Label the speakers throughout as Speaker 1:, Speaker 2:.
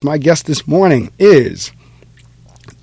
Speaker 1: My guest this morning is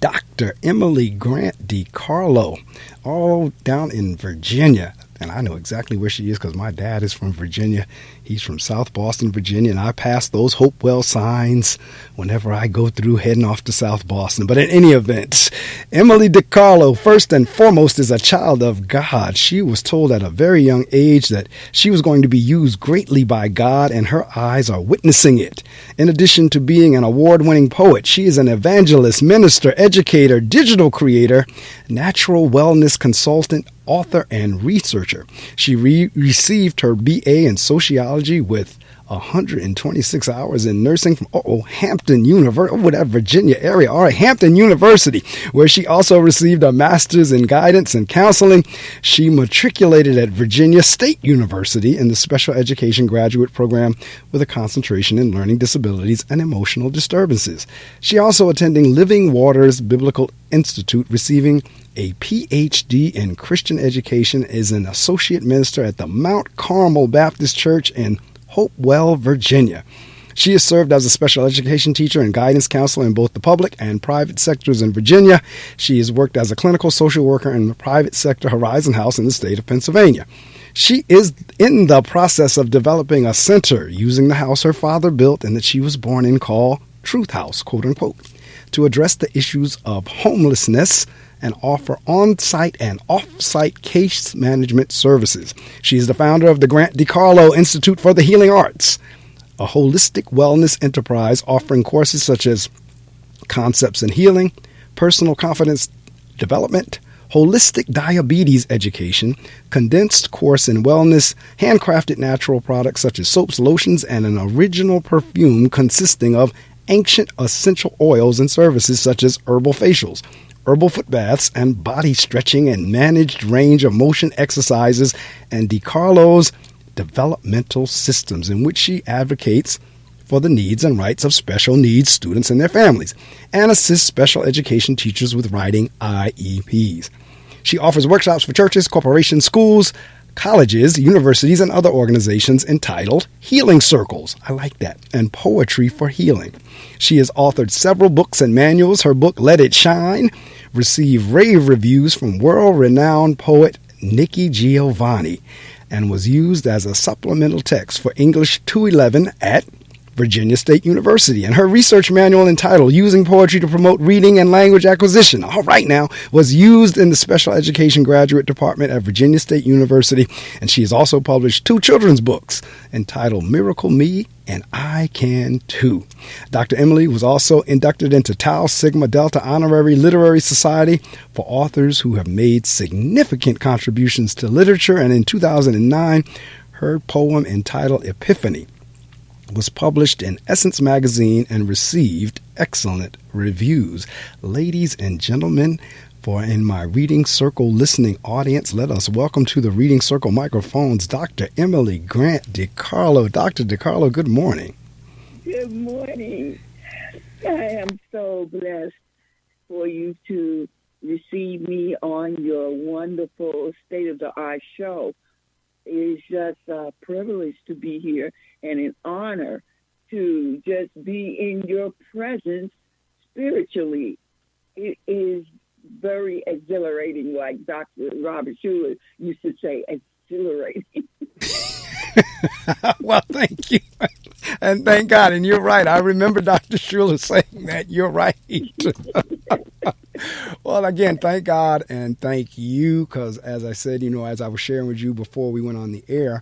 Speaker 1: Dr. Emily Grant DeCarlo, all down in Virginia. And I know exactly where she is because my dad is from Virginia. He's from South Boston, Virginia, and I pass those Hopewell signs whenever I go through heading off to South Boston. But in any event, Emily DeCarlo, first and foremost, is a child of God. She was told at a very young age that she was going to be used greatly by God, and her eyes are witnessing it. In addition to being an award-winning poet, she is an evangelist, minister, educator, digital creator, natural wellness consultant, author, and researcher. She received her BA in sociology with 126 hours in nursing from Hampton University, that Virginia area. All right, Hampton University, where she also received a master's in guidance and counseling. She matriculated at Virginia State University in the special education graduate program with a concentration in learning disabilities and emotional disturbances. She also attended Living Waters Biblical Institute, receiving a PhD in Christian education, is an associate minister at the Mount Carmel Baptist Church in Hopewell, Virginia. She has served as a special education teacher and guidance counselor in both the public and private sectors in Virginia. She has worked as a clinical social worker in the private sector Horizon House in the state of Pennsylvania. She is in the process of developing a center using the house her father built and that she was born in called Truth House, quote unquote, to address the issues of homelessness and offer on-site and off-site case management services. She is the founder of the Grant DeCarlo Institute for the Healing Arts, a holistic wellness enterprise offering courses such as concepts in healing, personal confidence development, holistic diabetes education, condensed course in wellness, handcrafted natural products such as soaps, lotions, and an original perfume consisting of ancient essential oils and services such as herbal facials, herbal foot baths, and body stretching and managed range of motion exercises, and DeCarlo's developmental systems, in which she advocates for the needs and rights of special needs students and their families, and assists special education teachers with writing IEPs. She offers workshops for churches, corporations, schools, colleges, universities, and other organizations entitled Healing Circles. I like that. And Poetry for Healing. She has authored several books and manuals. Her book, Let It Shine, received rave reviews from world-renowned poet Nikki Giovanni and was used as a supplemental text for English 211 at Virginia State University. And her research manual entitled Using Poetry to Promote Reading and Language Acquisition, all right now, was used in the Special Education Graduate Department at Virginia State University. And she has also published 2 children's books entitled Miracle Me and I Can Too. Dr. Emily was also inducted into Tau Sigma Delta Honorary Literary Society for authors who have made significant contributions to literature. And in 2009, her poem entitled Epiphany was published in Essence magazine and received excellent reviews. Ladies and gentlemen, for in my Reading Circle listening audience, let us welcome to the Reading Circle microphones Dr. Emily Grant DeCarlo. Dr. DeCarlo, good morning.
Speaker 2: Good morning. I am so blessed for you to receive me on your wonderful state-of-the-art show. It is just a privilege to be here and an honor to just be in your presence spiritually. It is very exhilarating, like Dr. Robert Schuller used to say, exhilarating.
Speaker 1: Well, thank you. And thank God. And you're right. I remember Dr. Schuller saying that. You're right. Well, again, thank God and thank you, because as I said, as I was sharing with you before we went on the air,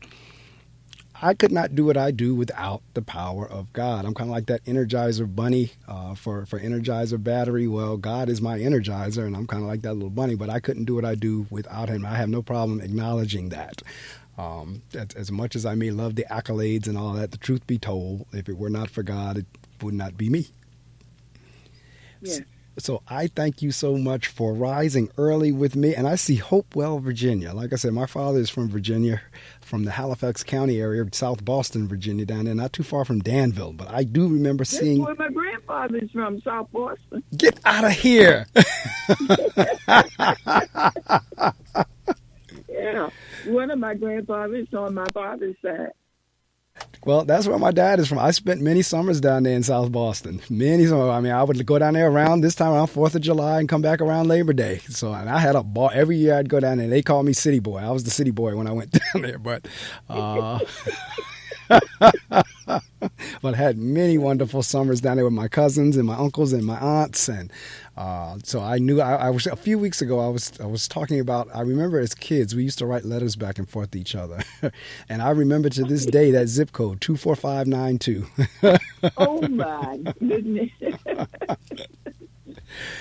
Speaker 1: I could not do what I do without the power of God. I'm kind of like that Energizer bunny for Energizer battery. Well, God is my Energizer, and I'm kind of like that little bunny, but I couldn't do what I do without him. I have no problem acknowledging that. As much as I may love the accolades and all that, the truth be told, if it were not for God, it would not be me.
Speaker 2: Yes.
Speaker 1: So I thank you so much for rising early with me. And I see Hopewell, Virginia. Like I said, my father is from Virginia, from the Halifax County area, South Boston, Virginia, down there, not too far from Danville. But I do remember seeing...
Speaker 2: That's where my grandfather is from, South Boston.
Speaker 1: Get out of here.
Speaker 2: Yeah. One of my grandfathers on my father's side.
Speaker 1: Well, that's where my dad is from. I spent many summers down there in South Boston. Many summers. I mean, I would go down there around this time, around 4th of July, and come back around Labor Day. So, and I had a ball. Every year I'd go down there. They called me City Boy. I was the City Boy when I went down there. But but I had many wonderful summers down there with my cousins and my uncles and my aunts, and so I knew. I was a few weeks ago. I was talking about. I remember as kids we used to write letters back and forth to each other, and I remember to this day that zip code 24592.
Speaker 2: Oh my goodness!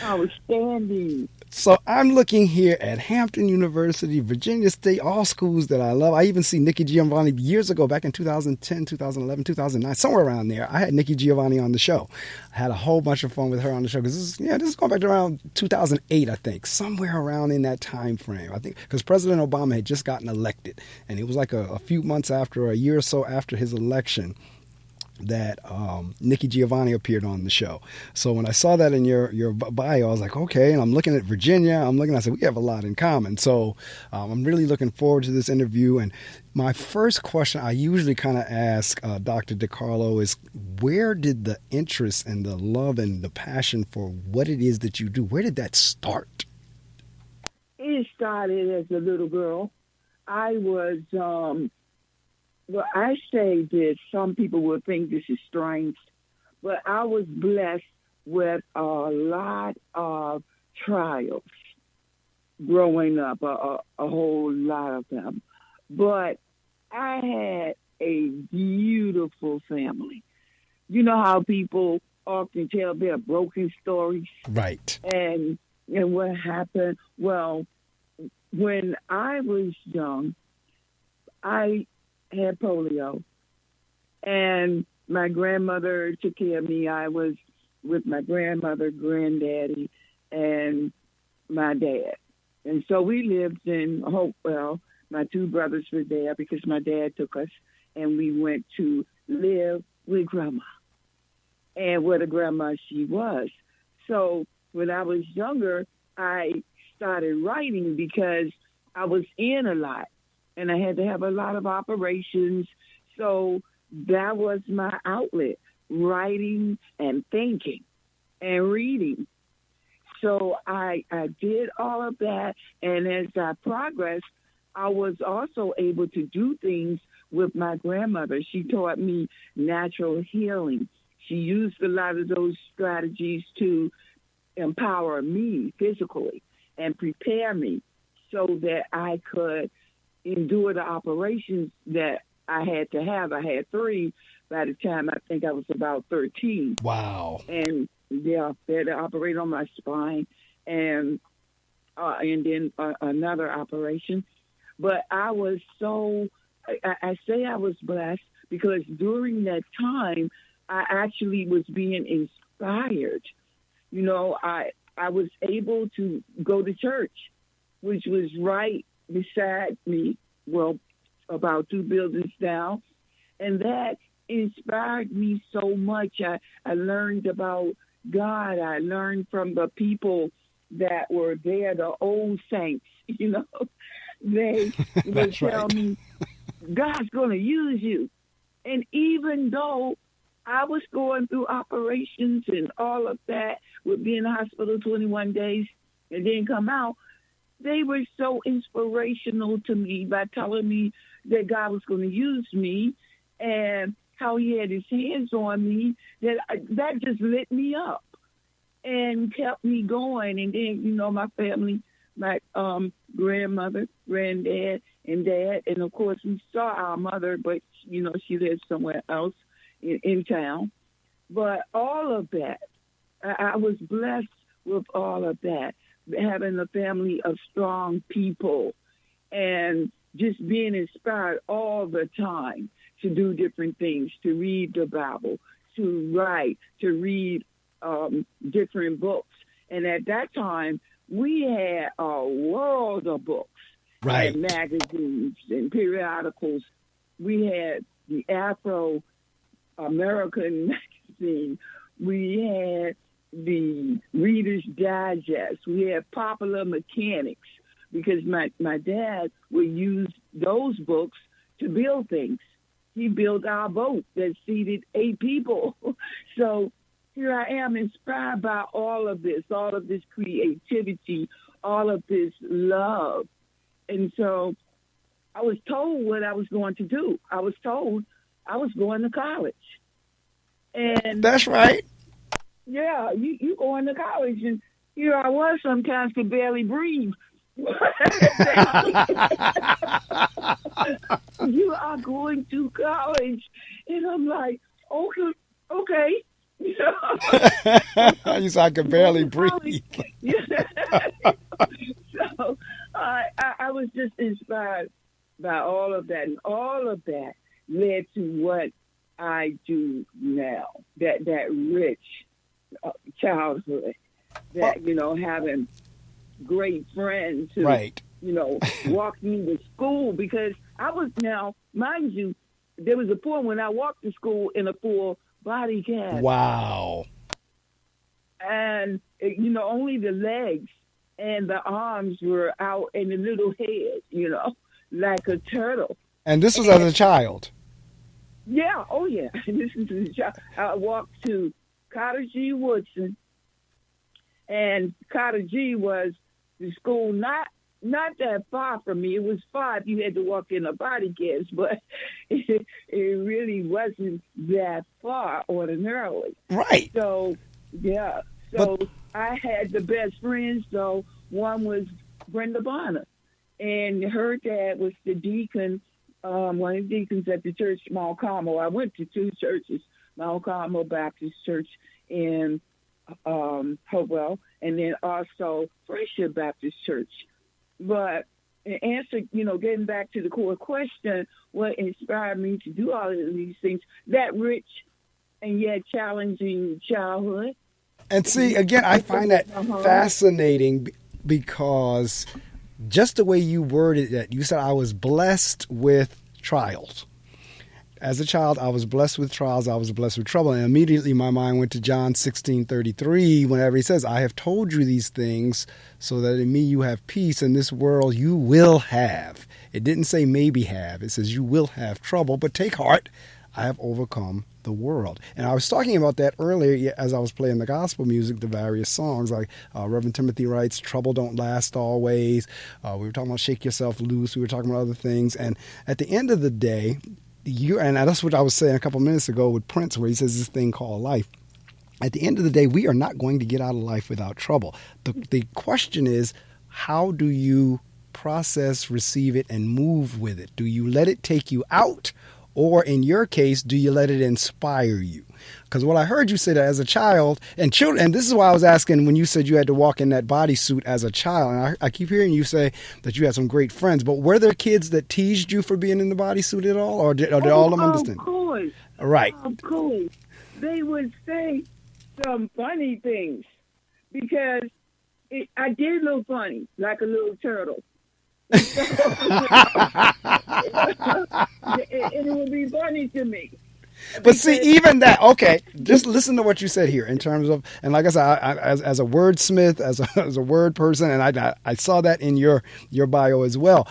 Speaker 2: Outstanding.
Speaker 1: So I'm looking here at Hampton University, Virginia State, all schools that I love. I even see Nikki Giovanni years ago, back in 2010, 2011, 2009, somewhere around there. I had Nikki Giovanni on the show. I had a whole bunch of fun with her on the show because this is going back to around 2008, I think, somewhere around in that time frame. I think because President Obama had just gotten elected, and it was like a few months after, a year or so after his election, that Nikki Giovanni appeared on the show. So when I saw that in your bio, I was like, okay. And I'm looking at Virginia. I said, we have a lot in common. So I'm really looking forward to this interview. And my first question I usually kind of ask Dr. DeCarlo is, where did the interest and the love and the passion for what it is that you do, where did that start?
Speaker 2: It started as a little girl. I was well, I say this, some people will think this is strange, but I was blessed with a lot of trials growing up, a whole lot of them. But I had a beautiful family. You know how people often tell their broken stories?
Speaker 1: Right.
Speaker 2: And what happened? Well, when I was young, I had polio, and my grandmother took care of me. I was with my grandmother, granddaddy, and my dad. And so we lived in Hopewell. My two brothers were there because my dad took us, and we went to live with grandma. And what a grandma she was. So when I was younger, I started writing because I was in a lot. And I had to have a lot of operations. So that was my outlet, writing and thinking and reading. So I did all of that. And as I progressed, I was also able to do things with my grandmother. She taught me natural healing. She used a lot of those strategies to empower me physically and prepare me so that I could endure the operations that I had to have. I had 3 by the time I think I was about 13.
Speaker 1: Wow.
Speaker 2: And they had to operate on my spine and then another operation. But I was I say I was blessed because during that time, I actually was being inspired. You know, I was able to go to church, which was right beside me, well, about 2 buildings down. And that inspired me so much. I learned about God. I learned from the people that were there, the old saints, you know. They would tell me, God's going to use you. And even though I was going through operations and all of that, would be in the hospital 21 days and then come out, they were so inspirational to me by telling me that God was going to use me and how he had his hands on me, that just lit me up and kept me going. And then, you know, my family, my grandmother, granddad, and dad, and of course we saw our mother, but, you know, she lived somewhere else in town. But all of that, I was blessed with all of that. Having a family of strong people and just being inspired all the time to do different things, to read the Bible, to write, to read different books. And at that time, we had a world of books,
Speaker 1: right,
Speaker 2: and magazines and periodicals. We had the Afro American magazine. We had the Reader's Digest. We had Popular Mechanics because my dad would use those books to build things. he built our boat that seated 8 people. So here I am, inspired by all of this creativity, all of this love. And so I was told what I was going to do. I was told I was going to college. And
Speaker 1: that's right.
Speaker 2: Yeah, you going to college, and here I was, sometimes could barely breathe. You are going to college, and I'm like, okay.
Speaker 1: You said I could barely breathe.
Speaker 2: So I was just inspired by all of that, and all of that led to what I do now. That rich childhood, that having great friends who walked me to school, because I was, now mind you, there was a point when I walked to school in a full body cast.
Speaker 1: Wow.
Speaker 2: And only the legs and the arms were out, and the little head, like a turtle.
Speaker 1: And this was as a child.
Speaker 2: Yeah, oh yeah. This is a child. I walked to Carter G. Woodson, and Carter G was the school not that far from me. It was far if you had to walk in a body cast, but it really wasn't that far ordinarily.
Speaker 1: Right.
Speaker 2: So, yeah. So I had the best friends, though. One was Brenda Bonner, and her dad was the deacon, one of the deacons at the church, Mount Carmel. I went to 2 churches, Mount Carmel Baptist Church in Hopewell, and then also Friendship Baptist Church. But in answer, getting back to the core question, what inspired me to do all of these things, that rich and yet challenging childhood.
Speaker 1: And see, again, I find that fascinating because just the way you worded it, you said I was blessed with trials. As a child, I was blessed with trials. I was blessed with trouble. And immediately my mind went to John 16:33, whenever he says, I have told you these things so that in me you have peace. In this world you will have. It didn't say maybe have. It says you will have trouble, but take heart. I have overcome the world. And I was talking about that earlier as I was playing the gospel music, the various songs, like Reverend Timothy writes, trouble don't last always. We were talking about shake yourself loose. We were talking about other things. And at the end of the day, and that's what I was saying a couple minutes ago with Prince, where he says this thing called life. At the end of the day, we are not going to get out of life without trouble. The question is, how do you process, receive it, and move with it? Do you let it take you out? Or in your case, do you let it inspire you? Because what I heard you say that as a child, and children, and this is why I was asking when you said you had to walk in that bodysuit as a child, and I keep hearing you say that you had some great friends, but were there kids that teased you for being in the bodysuit at all, or did all of them understand?
Speaker 2: Of course.
Speaker 1: Right.
Speaker 2: Of course. They would say some funny things, because I did look funny, like a little turtle. And it would be funny to me.
Speaker 1: But see, even that, okay, just listen to what you said here in terms of, and like I said, as a wordsmith, as a word person, and I saw that in your bio as well.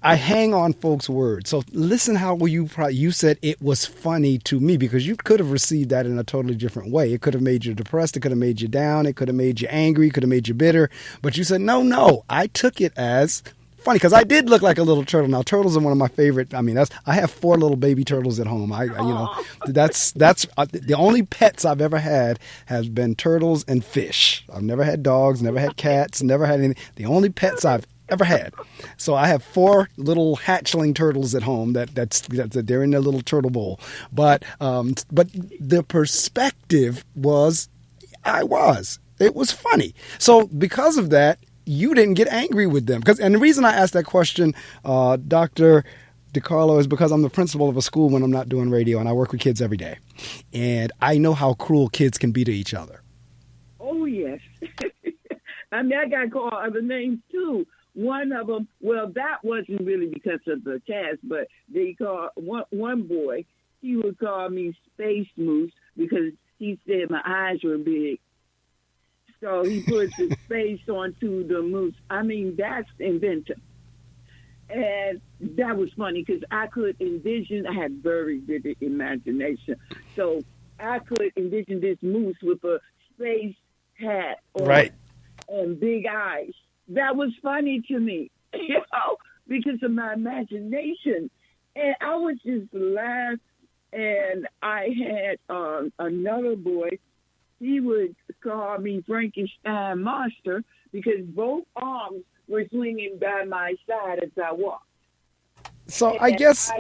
Speaker 1: I hang on folks' words. So listen how you said it was funny to me, because you could have received that in a totally different way. It could have made you depressed. It could have made you down. It could have made you angry. It could have made you bitter. But you said, no, I took it as funny, because I did look like a little turtle. Now, turtles are one of my favorite. I mean, I have 4 little baby turtles at home. That's the only pets I've ever had has been turtles and fish. I've never had dogs, never had cats, never had anything. The only pets I've ever had. So I have 4 little hatchling turtles at home that they're in their little turtle bowl. But the perspective was, it was funny. So because of that, you didn't get angry with them. And the reason I asked that question, Dr. DeCarlo, is because I'm the principal of a school when I'm not doing radio, and I work with kids every day. And I know how cruel kids can be to each other.
Speaker 2: Oh, yes. I mean, I got called other names, too. One of them, well, that wasn't really because of the cast, but they called one boy, he would call me Space Moose because he said my eyes were big. So he put the space onto the moose. I mean, that's inventive. And that was funny because I could envision, I had very vivid imagination. So I could envision this moose with a space hat on
Speaker 1: Right.
Speaker 2: and big eyes. That was funny to me, because of my imagination. And I would just laugh. And I had another boy, he would call me Frankenstein monster because both arms were swinging by my side as I walked.
Speaker 1: So
Speaker 2: And
Speaker 1: I guess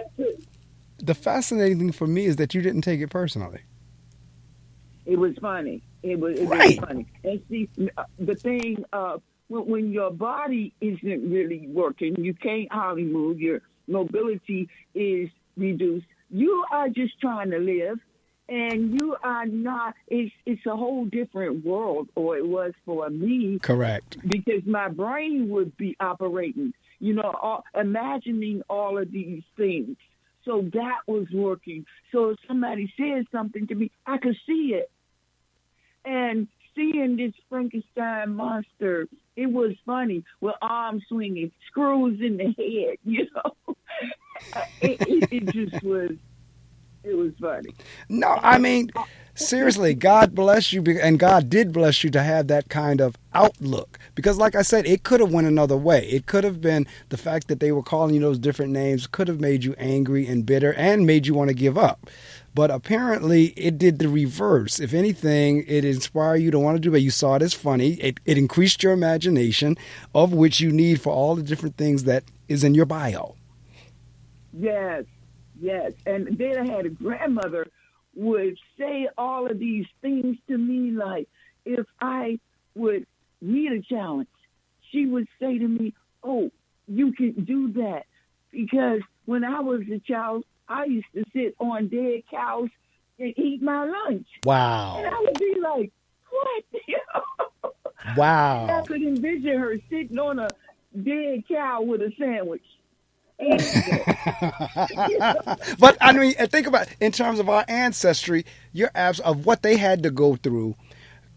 Speaker 1: the fascinating thing for me is that you didn't take it personally.
Speaker 2: it was funny. It was
Speaker 1: Right.
Speaker 2: funny. And see, the thing, when your body isn't really working, you can't hardly move, your mobility is reduced. You are just trying to live, and you are not. It's a whole different world, or it was for me,
Speaker 1: Correct.
Speaker 2: because my brain would be operating, imagining all of these things. So that was working. So if somebody said something to me, I could see it. And seeing this Frankenstein monster, it was funny, with arms swinging, screws in the head, it just was, it was funny.
Speaker 1: No, I mean, seriously, God bless you, and God did bless you to have that kind of outlook. Because like I said, it could have went another way. It could have been the fact that they were calling you those different names could have made you angry and bitter and made you want to give up. But apparently it did the reverse. If anything, it inspired you to want to do it. You saw it as funny. It increased your imagination, of which you need for all the different things that is in your bio.
Speaker 2: Yes. And then I had a grandmother would say all of these things to me, like if I would meet a challenge, she would say to me, "Oh, you can do that." Because when I was a child, I used to sit on dead cows and eat my lunch.
Speaker 1: Wow.
Speaker 2: And I would be like, what?
Speaker 1: Wow.
Speaker 2: I could envision her sitting on a dead cow with a sandwich.
Speaker 1: But I mean, think about in terms of our ancestry, your abs of what they had to go through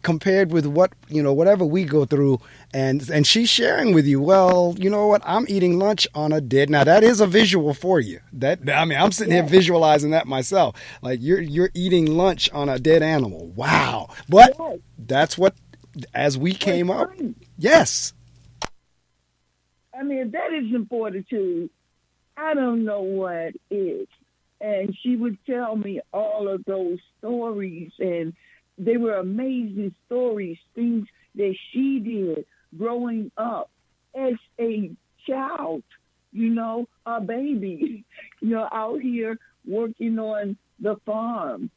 Speaker 1: compared with what, whatever we go through. And she's sharing with you, well, you know what? I'm eating lunch on a dead. Now that is a visual for you. I'm sitting here visualizing that myself. Like you're eating lunch on a dead animal. Wow. But that's what, as we came up. Yes.
Speaker 2: I mean, if that isn't fortitude, I don't know what is. And she would tell me all of those stories, and they were amazing stories, things that she did growing up as a child, a baby, out here working on the farm.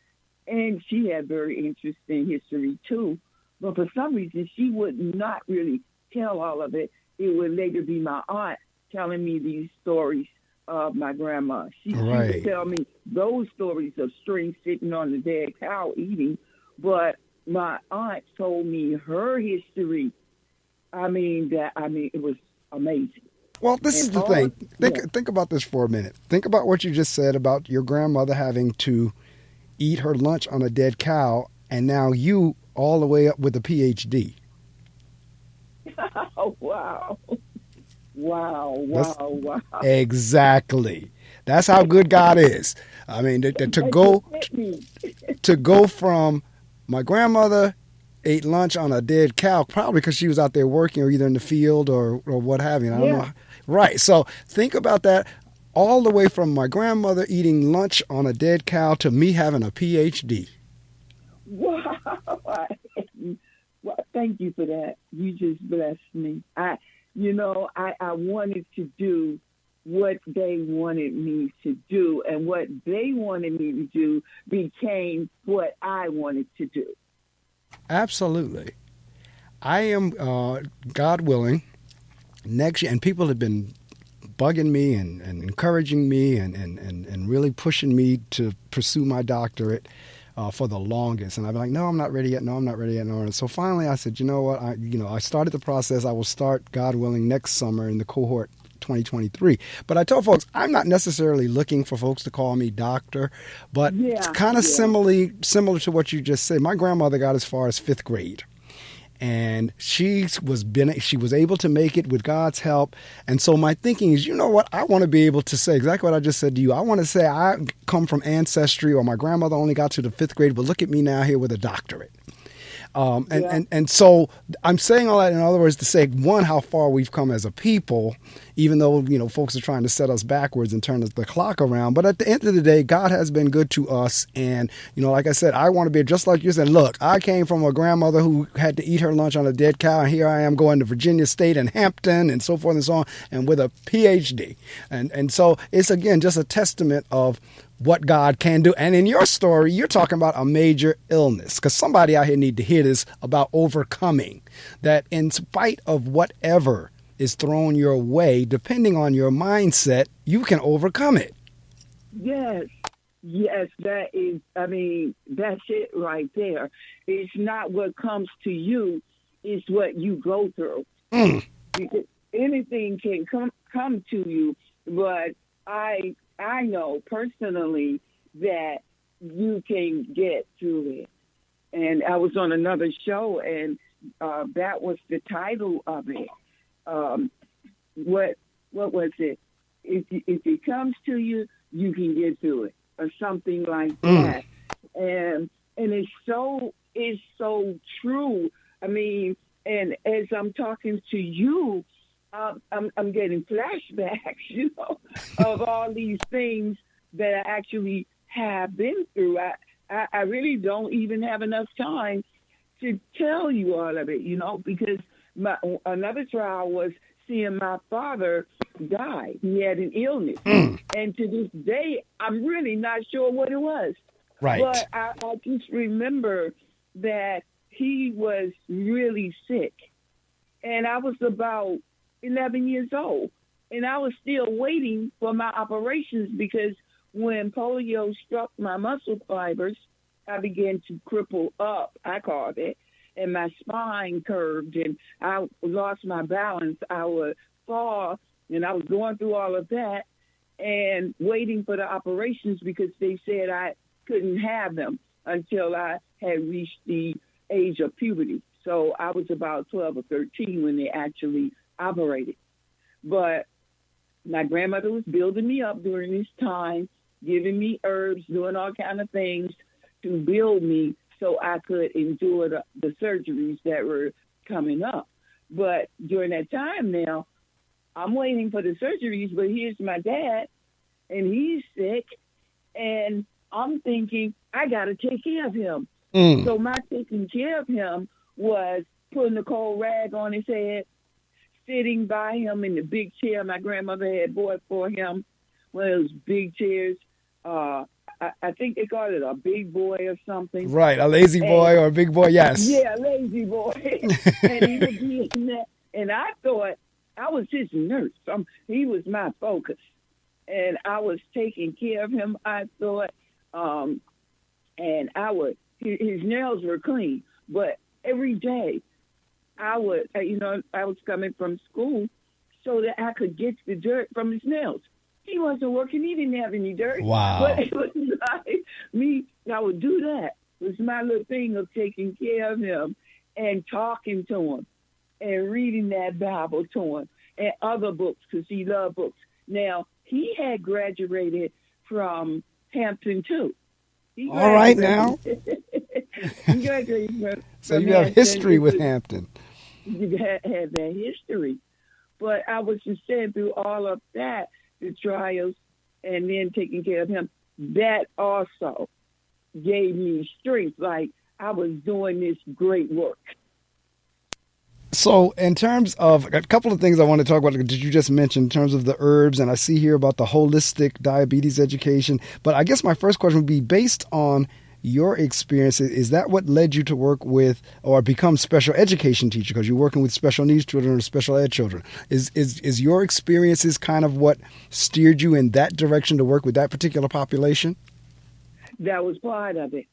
Speaker 2: And she had very interesting history too. But for some reason, she would not really tell all of it. It would later be my aunt telling me these stories of my grandma. She would tell me those stories of String sitting on the dead cow eating, but my aunt told me her history. It was amazing.
Speaker 1: Well, this is the thing. Think about this for a minute. Think about what you just said about your grandmother having to eat her lunch on a dead cow, and now you all the way up with a PhD.
Speaker 2: Oh, wow. Wow.
Speaker 1: Exactly. That's how good God is. I mean, to go from my grandmother ate lunch on a dead cow, probably because she was out there working or either in the field or what have you. I don't know. Right. So think about that, all the way from my grandmother eating lunch on a dead cow to me having a PhD.
Speaker 2: Wow. Well, thank you for that. You just blessed me. I wanted to do what they wanted me to do, and what they wanted me to do became what I wanted to do.
Speaker 1: Absolutely. I am, God willing, next year, and people have been bugging me and encouraging me and really pushing me to pursue my doctorate for the longest. And I've been like, no, I'm not ready yet. No, I'm not ready yet. No. And so finally I said, you know what? I started the process. I will start, God willing, next summer in the cohort 2023. But I told folks, I'm not necessarily looking for folks to call me doctor, but it's kind of similar to what you just said. My grandmother got as far as 5th grade. and she was able to make it with God's help. And so my thinking is, you know what? I want to be able to say exactly what I just said to you. I want to say I come from ancestry, or my grandmother only got to the 5th grade, but look at me now here with a doctorate. And so I'm saying all that in other words to say, one, how far we've come as a people, even though, folks are trying to set us backwards and turn the clock around. But at the end of the day, God has been good to us. And, like I said, I want to be just like you said. Look, I came from a grandmother who had to eat her lunch on a dead cow. And here I am going to Virginia State and Hampton and so forth and so on, and with a PhD. And so it's, again, just a testament of what God can do. And in your story, you're talking about a major illness, because somebody out here need to hear this about overcoming, that in spite of whatever is thrown your way, depending on your mindset, you can overcome it.
Speaker 2: Yes, that's it right there. It's not what comes to you, it's what you go through. Because anything can come to you, but I know personally that you can get through it. And I was on another show, and that was the title of it. What was it? If it comes to you, you can get through it, or something like that. And it's so true. I mean, and as I'm talking to you, I'm getting flashbacks, of all these things that I actually have been through. I really don't even have enough time to tell you all of it, because another trial was seeing my father die. He had an illness. And to this day, I'm really not sure what it was.
Speaker 1: Right.
Speaker 2: But I just remember that he was really sick. And I was about 11 years old. And I was still waiting for my operations, because when polio struck my muscle fibers, I began to cripple up, I called it, and my spine curved, and I lost my balance. I would fall, and I was going through all of that and waiting for the operations, because they said I couldn't have them until I had reached the age of puberty. So I was about 12 or 13 when they actually operated. But my grandmother was building me up during this time, giving me herbs, doing all kind of things to build me so I could endure the surgeries that were coming up. But during that time now, I'm waiting for the surgeries, but here's my dad, and he's sick, and I'm thinking, I got to take care of him. So my taking care of him was putting a cold rag on his head, sitting by him in the big chair my grandmother had bought for him, one of those big chairs. I think they called it a big boy or something.
Speaker 1: Right, a lazy boy or a big boy, yes.
Speaker 2: Yeah, lazy boy. And he would be in that. And I thought I was his nurse. He was my focus. And I was taking care of him, I thought. And his nails were clean. But every day I was coming from school so that I could get the dirt from his nails. He wasn't working. He didn't have any dirt.
Speaker 1: Wow.
Speaker 2: But it was like me. I would do that. It was my little thing of taking care of him and talking to him and reading that Bible to him and other books, because he loved books. Now, he had graduated from Hampton, too.
Speaker 1: All right now.
Speaker 2: He graduated from
Speaker 1: So you have
Speaker 2: Hampton.
Speaker 1: history with Hampton.
Speaker 2: You had that history. But I was just saying, through all of that, the trials, and then taking care of him, that also gave me strength, like I was doing this great work.
Speaker 1: So in terms of a couple of things I want to talk about, did you just mention in terms of the herbs, and I see here about the holistic diabetes education, but I guess my first question would be, based on your experience, is that what led you to work with or become special education teacher, because you're working with special needs children or special ed children? Is your experiences kind of what steered you in that direction to work with that particular population?
Speaker 2: That was part of it.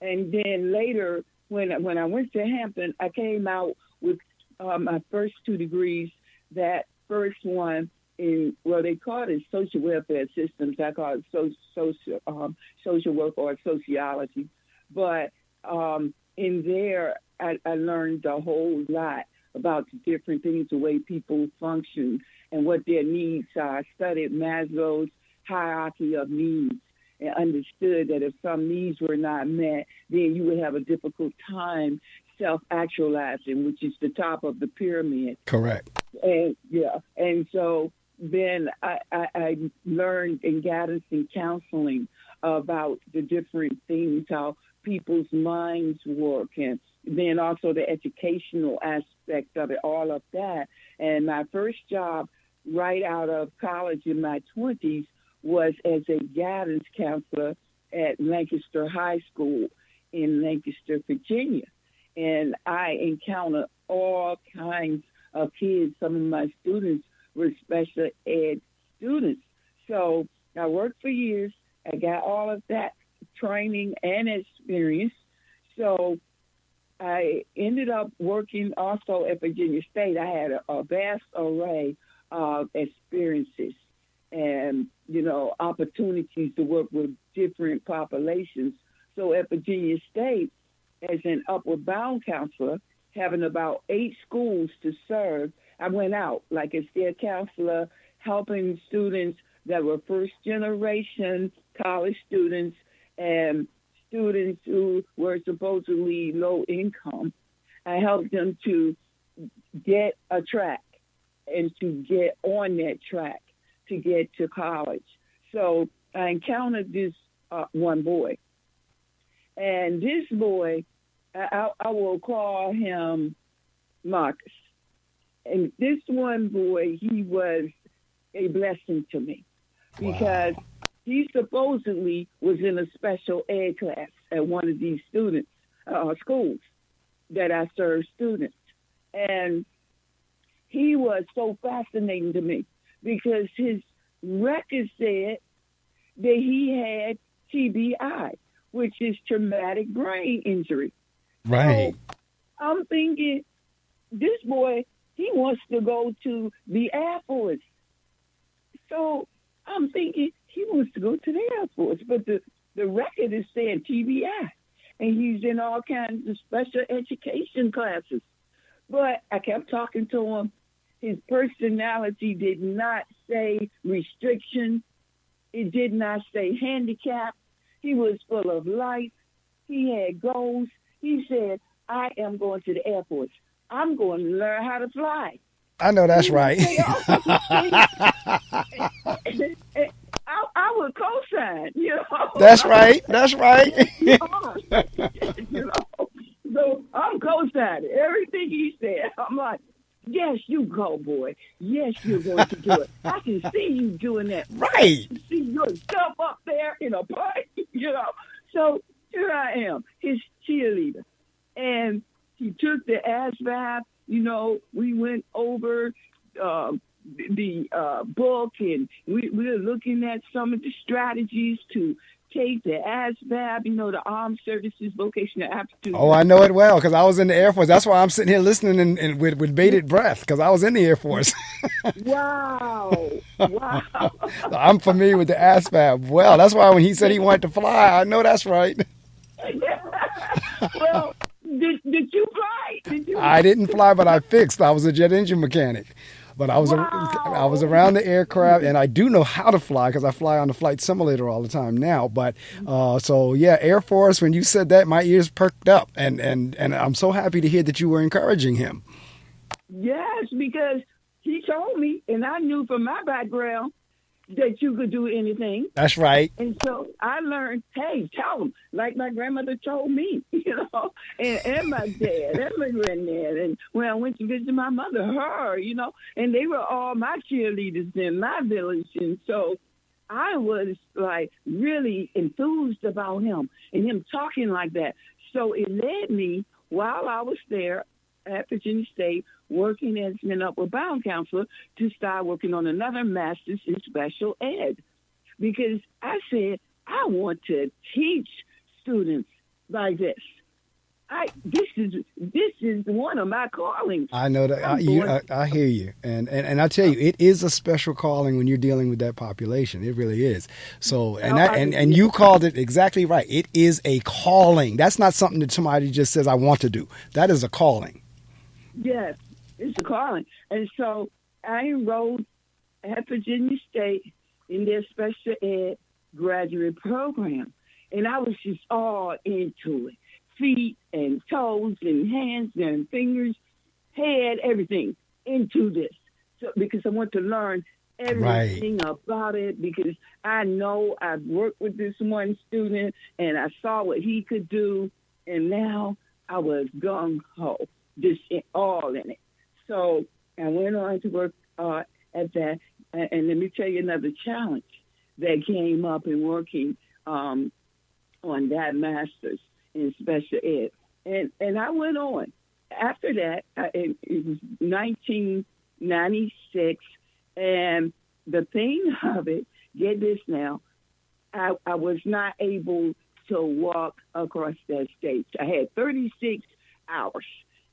Speaker 2: And then later, when I went to Hampton, I came out with my first 2 degrees. That first one they call it social welfare systems. I call it social work or sociology. But in there, I learned a whole lot about the different things, the way people function and what their needs are. I studied Maslow's hierarchy of needs and understood that if some needs were not met, then you would have a difficult time self-actualizing, which is the top of the pyramid.
Speaker 1: Correct.
Speaker 2: And so then I learned in guidance and counseling about the different things, how people's minds work, and then also the educational aspect of it, all of that. And my first job right out of college in my 20s was as a guidance counselor at Lancaster High School in Lancaster, Virginia. And I encountered all kinds of kids. Some of my students were special ed students. So I worked for years. I got all of that training and experience. So I ended up working also at Virginia State. I had a vast array of experiences and, opportunities to work with different populations. So at Virginia State, as an upward bound counselor, having about 8 schools to serve, I went out like a their counselor, helping students that were first generation college students and students who were supposedly low income. I helped them to get a track and to get on that track to get to college. So I encountered this one boy. And this boy, I will call him Marcus. And this one boy, he was a blessing to me because he supposedly was in a special ed class at one of these students, schools that I serve students. And he was so fascinating to me because his record said that he had TBI, which is traumatic brain injury.
Speaker 1: Right.
Speaker 2: So I'm thinking, this boy, he wants to go to the Air Force. So I'm thinking he wants to go to the Air Force, but the record is saying TBI, and he's in all kinds of special education classes. But I kept talking to him. His personality did not say restriction. It did not say handicap. He was full of life. He had goals. He said, I am going to the Air Force. I'm going to learn how to fly.
Speaker 1: I know that's right.
Speaker 2: I would co-sign,
Speaker 1: That's right. That's right.
Speaker 2: So I'm co-signing everything he said. I'm like, yes, you go, boy. Yes, you're going to do it. I can see you doing that.
Speaker 1: Right.
Speaker 2: I can see yourself up there in a park, So here I am, his cheerleader. And he took the ASVAB, we went over the book, and we were looking at some of the strategies to take the ASVAB, the Armed Services Vocational Aptitude.
Speaker 1: Oh, I know it well because I was in the Air Force. That's why I'm sitting here listening and with bated breath because I was in the Air Force.
Speaker 2: Wow.
Speaker 1: I'm familiar with the ASVAB. Well, that's why when he said he wanted to fly, I know that's right.
Speaker 2: Well, did you fly?
Speaker 1: I didn't fly, but I fixed. I was a jet engine mechanic. But I was around the aircraft, and I do know how to fly because I fly on the flight simulator all the time now. But Air Force. When you said that, my ears perked up, and I'm so happy to hear that you were encouraging him.
Speaker 2: Yes, because he told me, and I knew from my background that you could do anything.
Speaker 1: That's right.
Speaker 2: And so I learned, hey, tell him, like my grandmother told me, and my dad and my granddad. And when I went to visit my mother, her, and they were all my cheerleaders in my village. And so I was like really enthused about him and him talking like that. So it led me, while I was there at Virginia State, working as an upward bound counselor, to start working on another master's in special ed. Because I said, I want to teach students like this. this is one of my callings.
Speaker 1: I know that. I hear you, and I tell you, it is a special calling when you're dealing with that population. It really is. So, and you called it exactly right. It is a calling. That's not something that somebody just says I want to do. That is a calling.
Speaker 2: Yes, it's a calling. And so I enrolled at Virginia State in their special ed graduate program, and I was just all into it. Feet and toes and hands and fingers, head, everything into this. So because I want to learn everything about it, because I know I've worked with this one student and I saw what he could do, and now I was gung-ho, just all in it. So I went on to work at that, and let me tell you another challenge that came up in working on that master's in special ed. And I went on. After that, it was 1996, and the thing of it, get this now, I was not able to walk across that stage. I had 36 hours,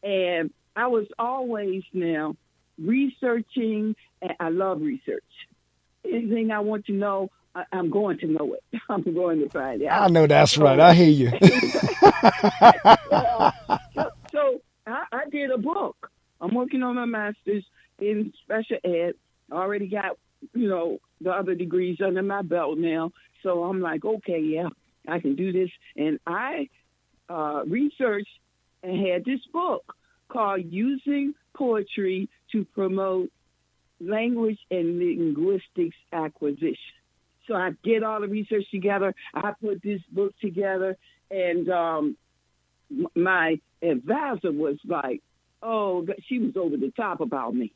Speaker 2: and I was always now researching, and I love research. Anything I want to know, I'm going to know it. I'm going to find it out.
Speaker 1: I know that's right. I hear you.
Speaker 2: So I did a book. I'm working on my master's in special ed. I already got, the other degrees under my belt now. So I'm like, okay, yeah, I can do this. And I researched and had this book called Using Poetry to Promote Language and Linguistics Acquisition. So I did all the research together. I put this book together, and my advisor was like, oh, she was over the top about me.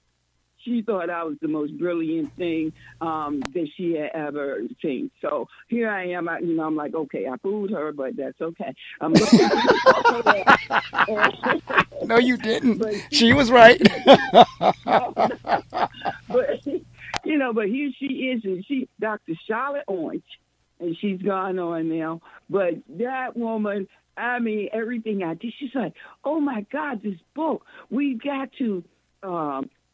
Speaker 2: She thought I was the most brilliant thing that she had ever seen. So here I am. I'm like, okay, I fooled her, but that's okay. I'm looking for that.
Speaker 1: No, you didn't. She was right.
Speaker 2: But here she is, and Dr. Charlotte Orange, and she's gone on now. But that woman, everything I did, she's like, oh my God, this book, we've got to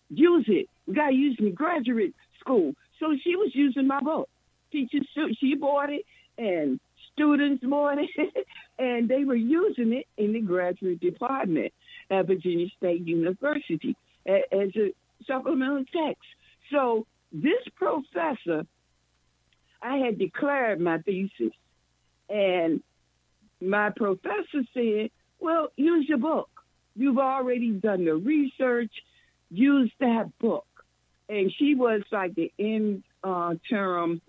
Speaker 2: use it. We got to use it in graduate school. So she was using my book. Teachers, she bought it, and students bought it, and they were using it in the graduate department at Virginia State University as a supplemental text. So this professor, I had declared my thesis, and my professor said, well, use your book. You've already done the research. Use that book. And she was like the interim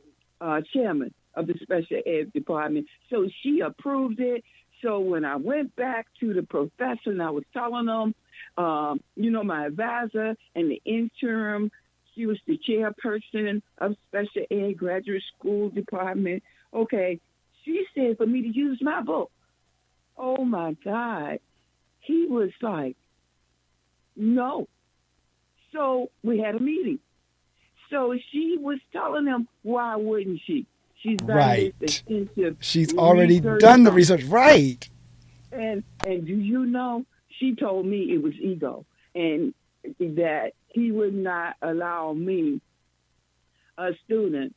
Speaker 2: chairman of the special ed department. So she approved it. So when I went back to the professor and I was telling them, my advisor and the interim, she was the chairperson of special ed graduate school department. Okay, she said for me to use my book. Oh, my God. He was like, no. So we had a meeting. So she was telling him, why wouldn't she? She's done
Speaker 1: right.
Speaker 2: this extensive
Speaker 1: She's already done the research. Right.
Speaker 2: And do you know, she told me it was ego, and that he would not allow me, a student,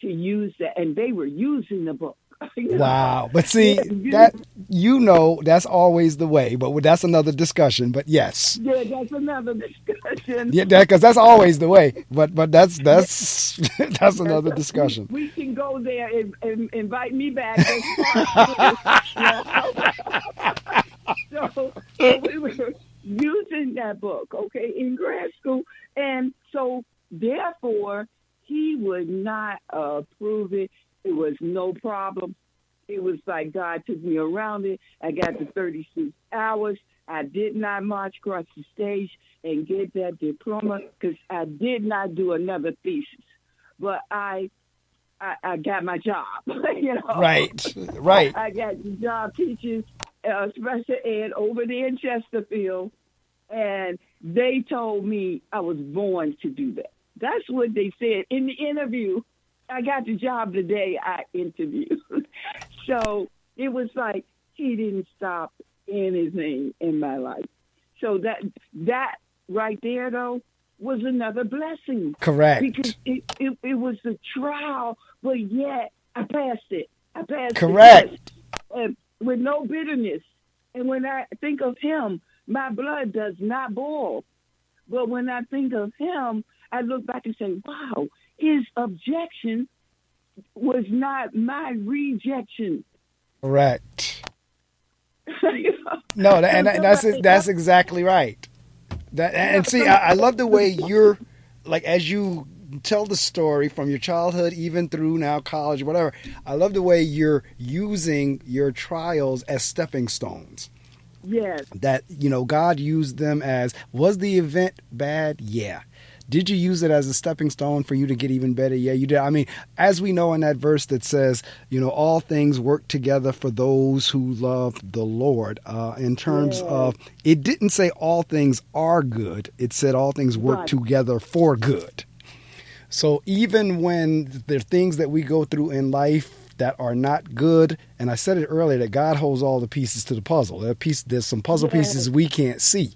Speaker 2: to use that. And they were using the book.
Speaker 1: Wow. But see, that's always the way. But that's another discussion. But yes.
Speaker 2: Yeah, that's another discussion.
Speaker 1: Yeah, because that's always the way. But that's that's another discussion.
Speaker 2: We can go there and invite me back. So we were using that book, okay, in grad school. And so therefore, he would not approve it. It was no problem. It was like God took me around it. I got the 36 hours. I did not march across the stage and get that diploma because I did not do another thesis. But I got my job,
Speaker 1: Right.
Speaker 2: I got the job teaching special ed over there in Chesterfield, and they told me I was born to do that. That's what they said in the interview. I got the job the day I interviewed. So it was like he didn't stop anything in my life. So that right there, though, was another blessing.
Speaker 1: Correct.
Speaker 2: Because it was a trial, but yet I passed it. I passed
Speaker 1: Correct.
Speaker 2: it. Yes. With no bitterness. And when I think of him, my blood does not boil. But when I think of him, I look back and say, wow, his objection was not my rejection.
Speaker 1: Correct.
Speaker 2: You know?
Speaker 1: No, that's exactly right. And see, I love the way you're, like, as you tell the story from your childhood even through now college, whatever. I love the way you're using your trials as stepping stones.
Speaker 2: Yes.
Speaker 1: That, God used them as, was the event bad? Yeah. Did you use it as a stepping stone for you to get even better? Yeah, you did. I mean, as we know in that verse that says, all things work together for those who love the Lord. In terms of, it didn't say all things are good. It said all things work together for good. So even when there are things that we go through in life that are not good, and I said it earlier that God holds all the pieces to the puzzle. There's some puzzle pieces we can't see.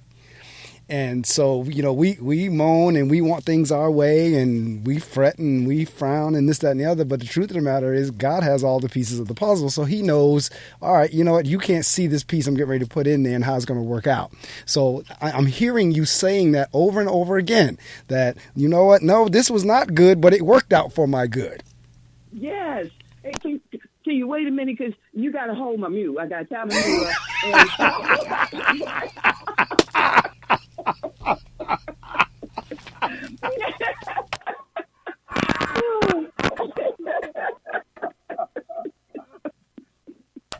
Speaker 1: And so, we moan and we want things our way and we fret and we frown and this, that, and the other. But the truth of the matter is God has all the pieces of the puzzle. So he knows, all right, you know what? You can't see this piece I'm getting ready to put in there and how it's going to work out. So I'm hearing you saying that over and over again, that, you know what? No, this was not good, but it worked out for my good.
Speaker 2: Yes. Hey, can you wait a minute? Because you got to hold my mule. I got to tell my mule.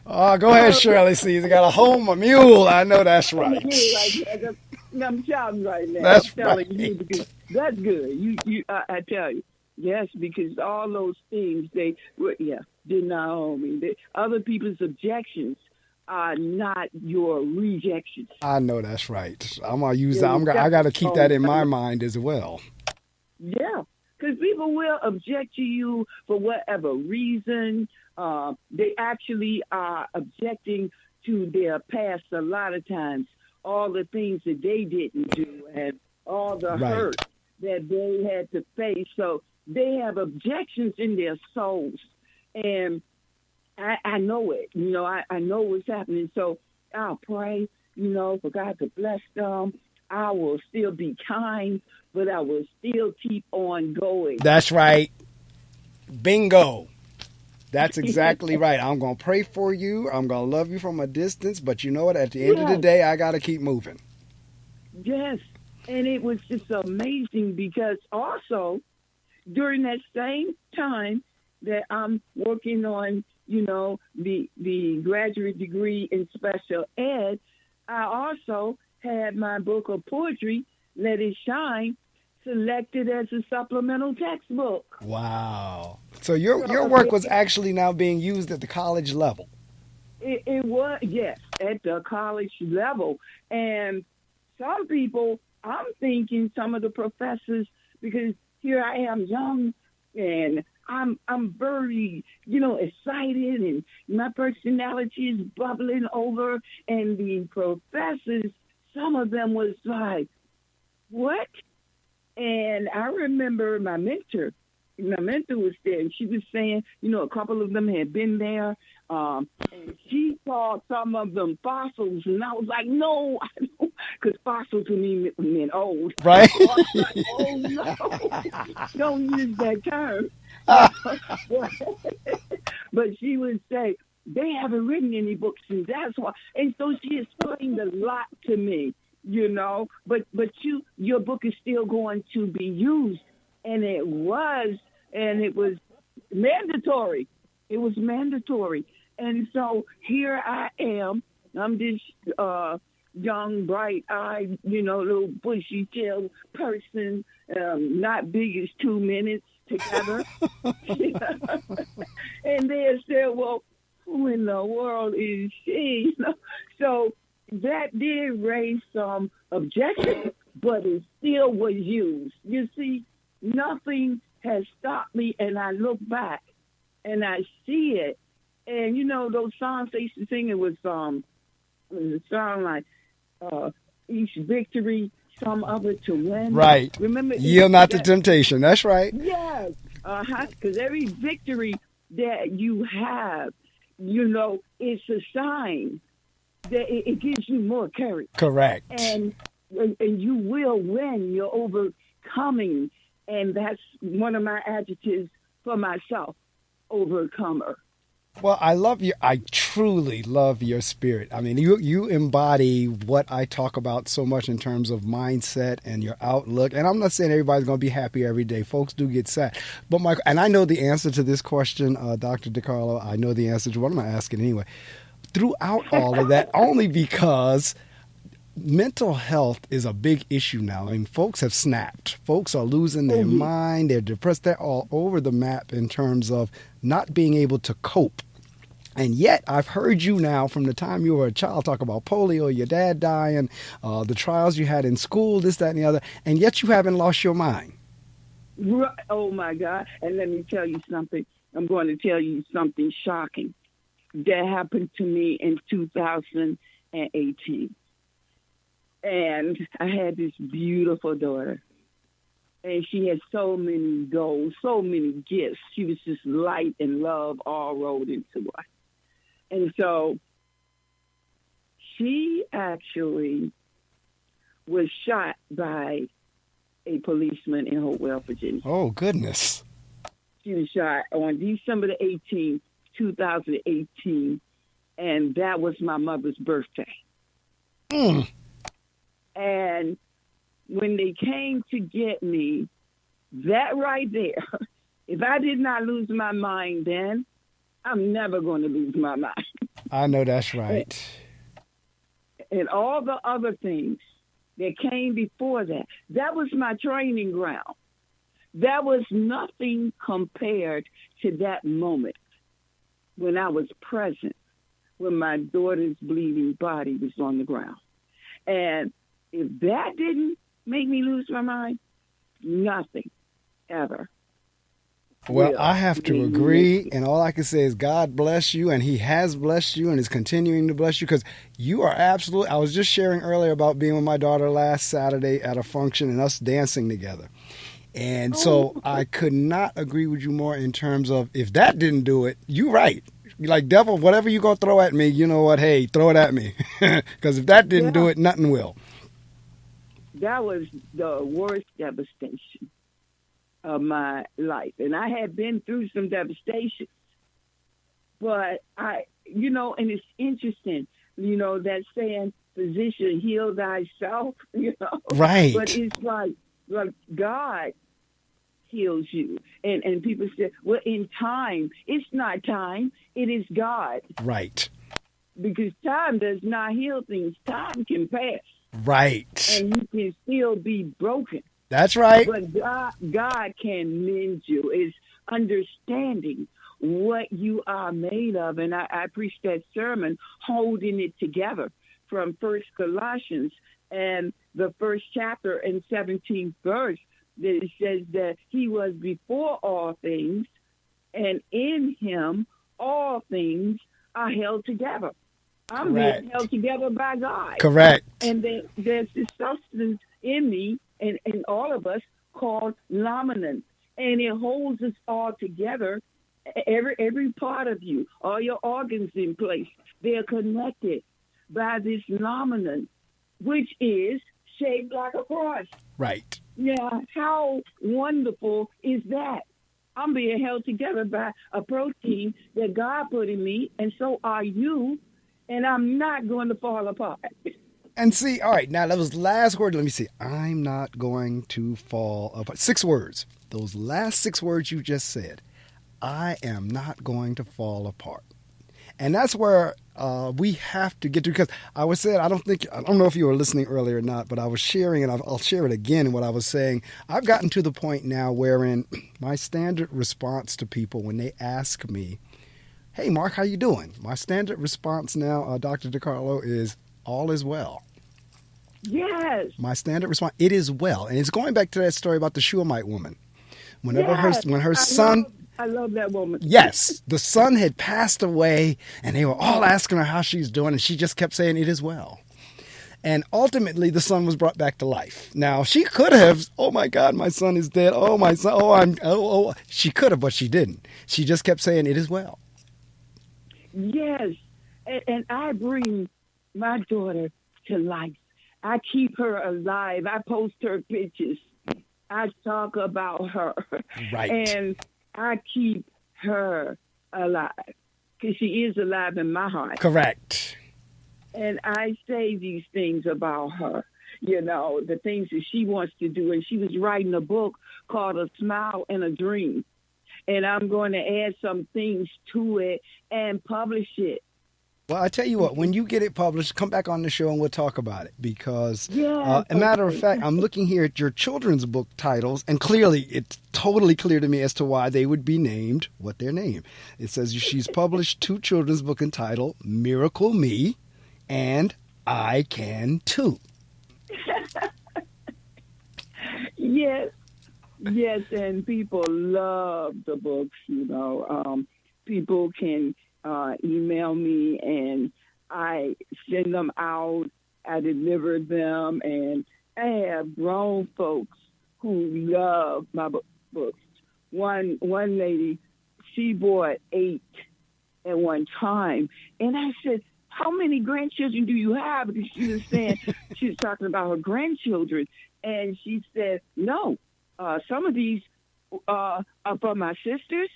Speaker 1: Oh, go ahead, Shirley. See, you got to hold my mule. I know that's right.
Speaker 2: I'm shouting right now.
Speaker 1: That's
Speaker 2: I'm telling
Speaker 1: right.
Speaker 2: you because that's good. I tell you, yes, because all those things did not own me. Other people's objections are not your rejections.
Speaker 1: I know that's right. I'm gonna use that. I got to keep that in my mind as well.
Speaker 2: Yeah, because people will object to you for whatever reason. They actually are objecting to their past a lot of times, all the things that they didn't do and all the hurt that they had to face. So they have objections in their souls. And I know it. I know what's happening. So I'll pray, for God to bless them. I will still be kind, but I will still keep on going.
Speaker 1: That's right. Bingo. That's exactly right. I'm going to pray for you. I'm going to love you from a distance. But you know what? At the end of the day, I got to keep moving.
Speaker 2: Yes. And it was just amazing because also during that same time that I'm working on, the graduate degree in special ed, I also had my book of poetry, Let It Shine, selected as a supplemental textbook.
Speaker 1: Wow. So your work was actually now being used at the college level.
Speaker 2: It was, yes, at the college level. And some people, I'm thinking some of the professors, because here I am young and I'm very, excited and my personality is bubbling over. And the professors, some of them was like, what? And I remember my mentor was there, and she was saying, a couple of them had been there, and she called some of them fossils, and I was like, no, I don't, because fossil to me meant old.
Speaker 1: Right?
Speaker 2: Like, oh, no, don't use that term. But she would say, they haven't written any books, and that's why. And so she explained a lot to me. But your book is still going to be used, and it was mandatory. It was mandatory, and so here I am. I'm this young, bright-eyed, little bushy-tailed person, not big as 2 minutes together, and they said, "Well, who in the world is she?" So. That did raise some objections, but it still was used. You see, nothing has stopped me, and I look back, and I see it. And, those songs they used to sing, it was It sound like each victory, some other to win.
Speaker 1: Right.
Speaker 2: Remember,
Speaker 1: Yield not to temptation. That's right.
Speaker 2: Yes. Because every victory that you have, it's a sign that it gives you more courage.
Speaker 1: Correct.
Speaker 2: And you will win. You're overcoming. And that's one of my adjectives for myself, overcomer.
Speaker 1: Well, I love you. I truly love your spirit. I mean, you embody what I talk about so much in terms of mindset and your outlook. And I'm not saying everybody's going to be happy every day. Folks do get sad. But and I know the answer to this question, Dr. DeCarlo. I know the answer to what I'm going to ask it anyway. Throughout all of that, only because mental health is a big issue now. I mean, folks have snapped. Folks are losing their mind. They're depressed. They're all over the map in terms of not being able to cope. And yet, I've heard you now from the time you were a child talk about polio, your dad dying, the trials you had in school, this, that, and the other, and yet you haven't lost your mind.
Speaker 2: Oh, my God. And let me tell you something. I'm going to tell you something shocking that happened to me in 2018. And I had this beautiful daughter, and she had so many goals, so many gifts. She was just light and love all rolled into one. And so she actually was shot by a policeman in Hopewell, Virginia.
Speaker 1: Oh, goodness.
Speaker 2: She was shot on December the 18th, 2018, and that was my mother's birthday. And when they came to get me, that right there, if I did not lose my mind then, I'm never going to lose my mind.
Speaker 1: I know that's right.
Speaker 2: And all the other things that came before that, that was my training ground. That was nothing compared to that moment when I was present, when my daughter's bleeding body was on the ground. And if that didn't make me lose my mind, nothing ever.
Speaker 1: Well, I have to agree, and all I can say is God bless you, and He has blessed you and is continuing to bless you, because you are absolutely, I was just sharing earlier about being with my daughter last Saturday at a function and us dancing together. And so I could not agree with you more in terms of, if that didn't do it, you're right. Like, devil, whatever you're going to throw at me, you know what, hey, throw it at me. Because if that didn't do it, nothing will.
Speaker 2: That was the worst devastation of my life. And I had been through some devastation. But and it's interesting, that saying, physician, heal thyself,
Speaker 1: Right.
Speaker 2: But it's like God heals you. And people say, well, in time, it's not time, it is God.
Speaker 1: Right.
Speaker 2: Because time does not heal things. Time can pass.
Speaker 1: Right.
Speaker 2: And you can still be broken.
Speaker 1: That's right.
Speaker 2: But God can mend you. It's understanding what you are made of. And I preached that sermon, holding it together, from First Colossians and the first chapter and 17th verse. That it says that He was before all things, and in Him all things are held together. I'm being held together by God.
Speaker 1: Correct.
Speaker 2: And there's this substance in me and all of us called laminin, and it holds us all together. Every part of you, all your organs in place, they're connected by this laminin, which is shaped like a cross.
Speaker 1: Right.
Speaker 2: Yeah, how wonderful is that? I'm being held together by a protein that God put in me, and so are you, and I'm not going to fall apart.
Speaker 1: And see, all right, now that was last word. Let me see. I'm not going to fall apart. 6 words. Those last 6 words you just said. I am not going to fall apart. And that's where we have to get to, because I was saying, I don't know if you were listening earlier or not, but I was sharing, and I'll share it again, what I was saying. I've gotten to the point now wherein my standard response to people when they ask me, hey, Mark, how you doing? My standard response now, Dr. DeCarlo, is all is well.
Speaker 2: Yes.
Speaker 1: My standard response, it is well. And it's going back to that story about the Shulamite woman. Whenever
Speaker 2: yes.
Speaker 1: when her son
Speaker 2: I love that woman.
Speaker 1: Yes, the son had passed away, and they were all asking her how she's doing, and she just kept saying, "It is well." And ultimately, the son was brought back to life. Now, she could have, "Oh my God, my son is dead. Oh, my son, oh. She could have, but she didn't. She just kept saying, "It is well."
Speaker 2: Yes, and I bring my daughter to life. I keep her alive. I post her pictures. I talk about her.
Speaker 1: Right.
Speaker 2: And I keep her alive because she is alive in my heart.
Speaker 1: Correct.
Speaker 2: And I say these things about her, the things that she wants to do. And she was writing a book called A Smile and a Dream. And I'm going to add some things to it and publish it.
Speaker 1: Well, I tell you what, when you get it published, come back on the show and we'll talk about it. Because,
Speaker 2: Yes,
Speaker 1: a matter of fact, I'm looking here at your children's book titles, and clearly it's totally clear to me as to why they would be named what they're named. It says she's published 2 children's books entitled Miracle Me and I Can Too.
Speaker 2: Yes, and people love the books, People can email me, and I send them out. I deliver them, and I have grown folks who love my books. One lady, she bought 8 at one time, and I said, "How many grandchildren do you have?" Because she was saying, she was talking about her grandchildren, and she said, "No, some of these are for my sisters."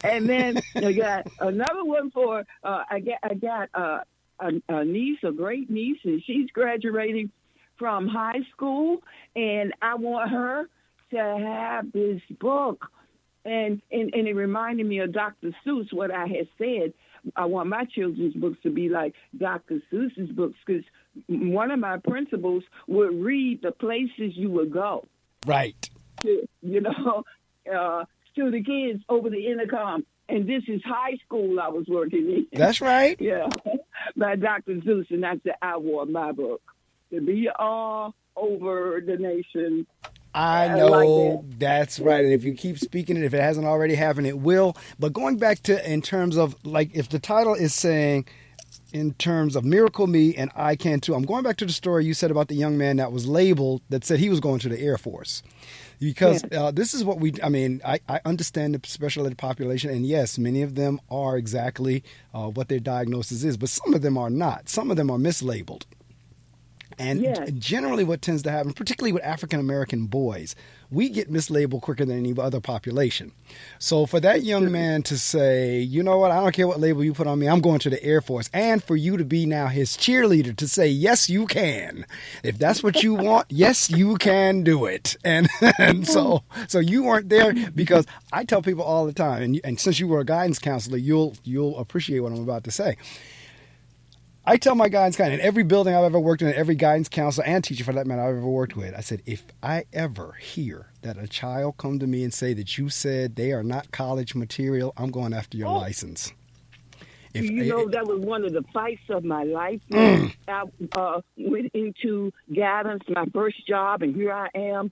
Speaker 2: And then I got another one for I got a niece, a great niece, and she's graduating from high school, and I want her to have this book. And it reminded me of Dr. Seuss, what I had said. I want my children's books to be like Dr. Seuss's books, because one of my principals would read the places you would go.
Speaker 1: Right.
Speaker 2: To the kids over the intercom. And this is high school I was working in.
Speaker 1: That's right.
Speaker 2: Yeah, by Dr. Seuss. And I said, I want my book to be all over the nation.
Speaker 1: I know, like that's right. And if you keep speaking it, if it hasn't already happened, it will. But going back to, in terms of, like, if the title is saying, in terms of Miracle Me and I Can Too, I'm going back to the story you said about the young man that was labeled, that said he was going to the Air Force. Because this is what I understand the special ed population, and yes, many of them are exactly what their diagnosis is, but some of them are not. Some of them are mislabeled. And generally what tends to happen, particularly with African-American boys, we get mislabeled quicker than any other population. So for that young man to say, "You know what, I don't care what label you put on me, I'm going to the Air Force," and for you to be now his cheerleader to say, "Yes, you can. If that's what you want, yes, you can do it." And so you weren't there, because I tell people all the time, and since you were a guidance counselor, you'll appreciate what I'm about to say. I tell my guidance counselor, in every building I've ever worked in, every guidance counselor and teacher for that matter I've ever worked with, I said, if I ever hear that a child come to me and say that you said they are not college material, I'm going after your license.
Speaker 2: That was one of the fights of my life. I went into guidance, my first job, and here I am,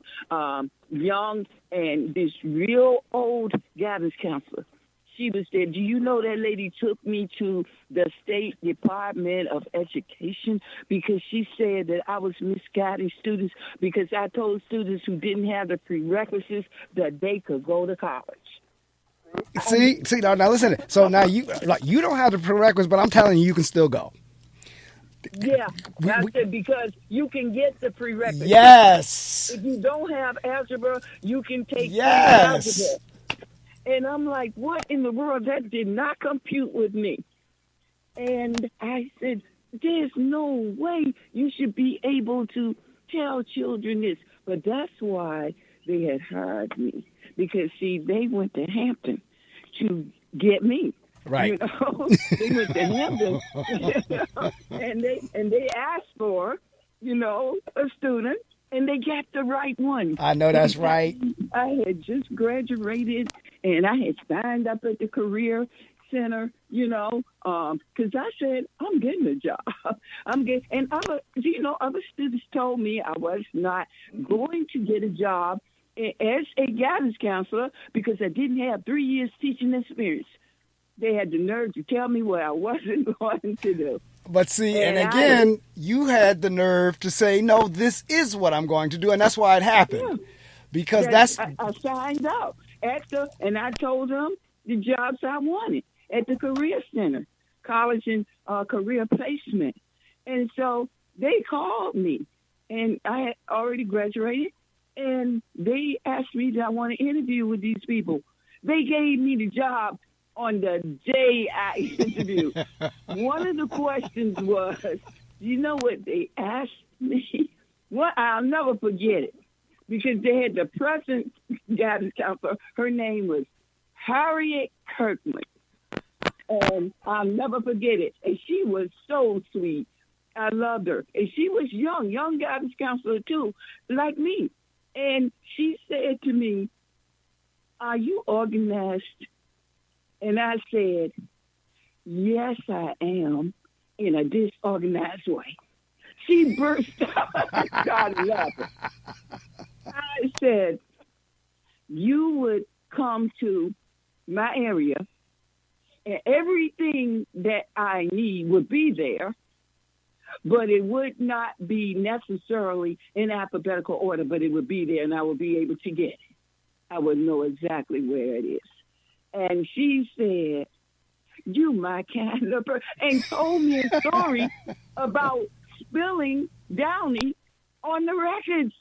Speaker 2: young, and this real old guidance counselor. She was there. Do you know that lady took me to the State Department of Education because she said that I was misguiding students because I told students who didn't have the prerequisites that they could go to college.
Speaker 1: See, now listen. So now you don't have the prerequisites, but I'm telling you can still go.
Speaker 2: Yeah, I said because you can get the prerequisites.
Speaker 1: Yes.
Speaker 2: If you don't have algebra, you can take
Speaker 1: algebra.
Speaker 2: And I'm like, what in the world? That did not compute with me. And I said, there's no way you should be able to tell children this. But that's why they had hired me. Because, see, they went to Hampton to get me.
Speaker 1: Right.
Speaker 2: They went to Hampton. and they asked for, a student. And they got the right one.
Speaker 1: I know that's right.
Speaker 2: I had just graduated, and I had signed up at the Career Center, because I said, I'm getting a job. And other students told me I was not going to get a job as a guidance counselor because I didn't have 3 years teaching experience. They had the nerve to tell me what I wasn't going to do.
Speaker 1: But see, and again, you had the nerve to say, no, this is what I'm going to do. And that's why it happened.
Speaker 2: Yeah.
Speaker 1: Because
Speaker 2: I signed up and I told them the jobs I wanted at the Career Center, college and career placement. And so they called me, and I had already graduated, and they asked me, did I want to interview with these people? They gave me the job on the day I interviewed. One of the questions was, you know what they asked me? Well, I'll never forget it. Because they had the present guidance counselor. Her name was Harriet Kirkman. And I'll never forget it. And she was so sweet. I loved her. And she was young guidance counselor too, like me. And she said to me, are you organized? And I said, yes, I am, in a disorganized way. She burst out and started laughing. I said, you would come to my area and everything that I need would be there, but it would not be necessarily in alphabetical order, but it would be there and I would be able to get it. I would know exactly where it is. And she said, you my kind of person, and told me a story about spilling Downey on the records.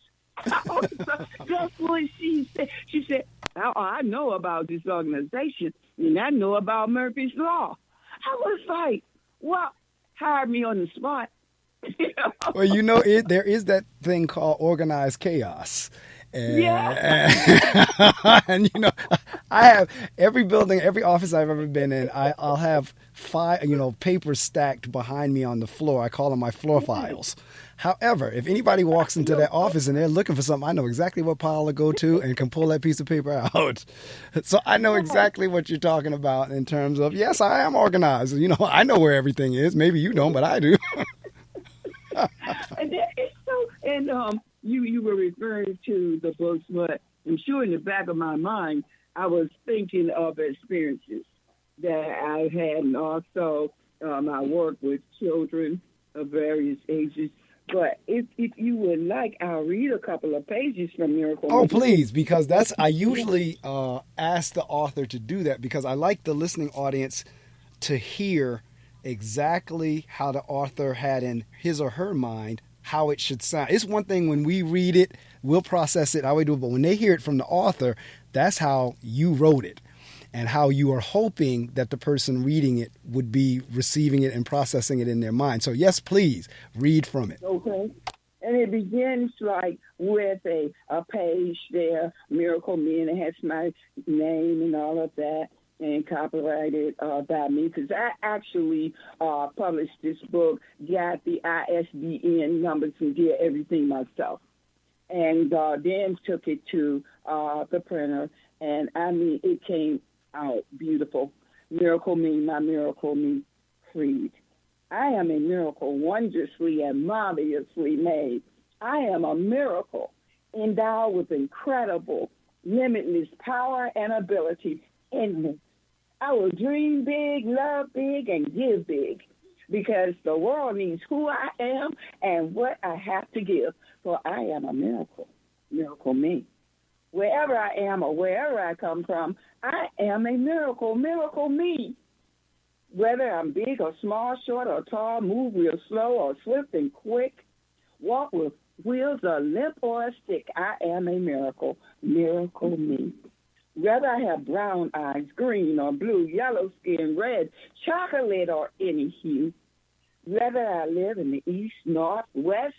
Speaker 2: That's what she said. She said, oh, I know about this organization, and I know about Murphy's Law. I was like, well, hired me on the spot.
Speaker 1: Well, there is that thing called organized chaos. And,
Speaker 2: yeah.
Speaker 1: And, I have every building, every office I've ever been in, I'll have papers stacked behind me on the floor. I call them my floor files. However, if anybody walks into that office and they're looking for something, I know exactly what pile to go to and can pull that piece of paper out. So I know exactly what you're talking about in terms of, yes, I am organized. I know where everything is. Maybe you don't, but I do.
Speaker 2: You were referring to the books, but I'm sure in the back of my mind, I was thinking of experiences that I've had, and also I work with children of various ages. But if you would like, I'll read a couple of pages from Miracle.
Speaker 1: Oh, please, because I usually ask the author to do that because I like the listening audience to hear exactly how the author had in his or her mind how it should sound. It's one thing when we read it, we'll process it how we do it, but when they hear it from the author, that's how you wrote it and how you are hoping that the person reading it would be receiving it and processing it in their mind. So yes, please read from it.
Speaker 2: Okay. And it begins with a page there, Miracle Me, and it has my name and all of that, and copyrighted by me, because I actually published this book, got the ISBN numbers, and did everything myself. And then took it to the printer, and it came out beautiful. Miracle Me, my Miracle Me creed. I am a miracle, wondrously and marvelously made. I am a miracle, endowed with incredible, limitless power and ability in me. I will dream big, love big, and give big, because the world needs who I am and what I have to give, for I am a miracle, Miracle Me. Wherever I am or wherever I come from, I am a miracle, Miracle Me. Whether I'm big or small, short or tall, move real slow or swift and quick, walk with wheels or limp or a stick, I am a miracle, Miracle Me. Whether I have brown eyes, green or blue, yellow skin, red, chocolate, or any hue, whether I live in the east, north, west,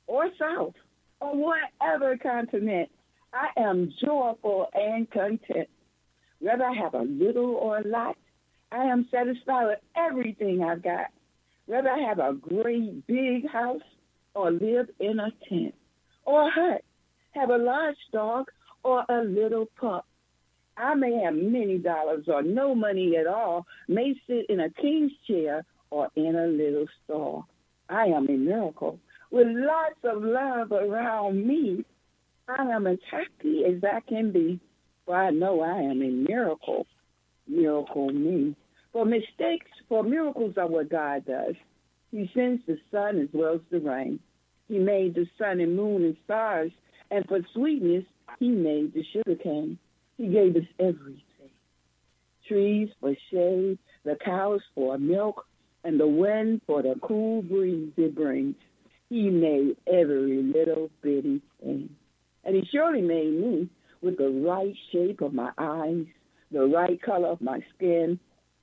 Speaker 2: or south, or whatever continent, I am joyful and content. Whether I have a little or a lot, I am satisfied with everything I've got. Whether I have a great big house or live in a tent or a hut, have a large dog or a little pup, I may have many dollars or no money at all, may sit in a king's chair or in a little stall. I am a miracle with lots of love around me. I am as happy as I can be, for I know I am a miracle. Miracle me. For miracles are what God does. He sends the sun as well as the rain. He made the sun and moon and stars, and for sweetness, he made the sugar cane. He gave us everything. Trees for shade, the cows for milk, and the wind for the cool breeze it brings. He made every little bitty thing. And he surely made me with the right shape of my eyes, the right color of my skin.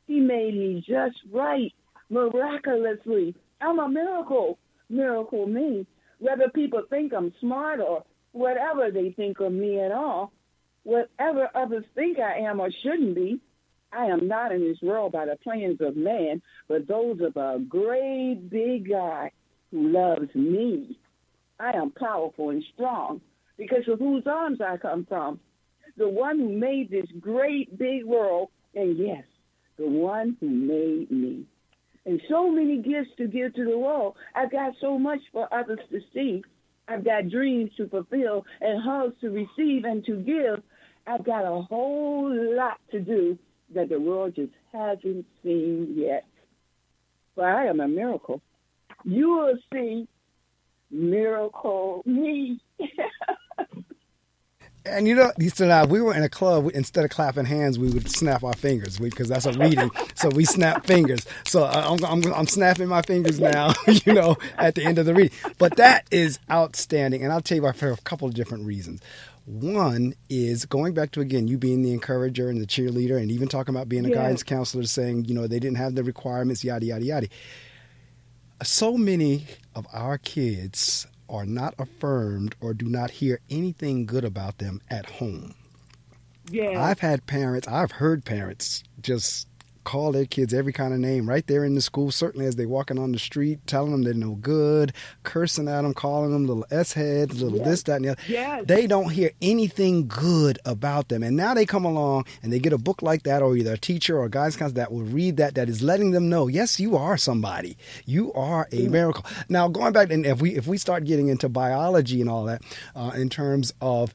Speaker 2: He made me just right, miraculously. I'm a miracle. Miracle me. Whether people think I'm smart or whatever they think of me at all, whatever others think I am or shouldn't be, I am not in this world by the plans of man, but those of a great big God who loves me. I am powerful and strong because of whose arms I come from. The one who made this great big world, and yes, the one who made me. And so many gifts to give to the world. I've got so much for others to see. I've got dreams to fulfill and hugs to receive and to give. I've got a whole lot to do that the world just hasn't seen yet. But I am a miracle. You will see miracle me.
Speaker 1: And you know, so we were in a club. Instead of clapping hands, we would snap our fingers because that's a reading. So we snap fingers. So I'm snapping my fingers now. You know, at the end of the reading. But that is outstanding, and I'll tell you for a couple of different reasons. One is going back to, again, you being the encourager and the cheerleader, and even talking about being a guidance counselor, saying, you know, they didn't have the requirements, yada, yada, yada. So many of our kids are not affirmed or do not hear anything good about them at home. Yeah. I've heard parents just call their kids every kind of name right there in the school, certainly as they're walking on the street, telling them they're no good, cursing at them, calling them little S-heads, little this, that, and the other. Yes. They don't hear anything good about them. And now they come along and they get a book like that, or either a teacher or a guidance counselor that will read that is letting them know, yes, you are somebody. You are a miracle. Now, going back, and if we start getting into biology and all that, in terms of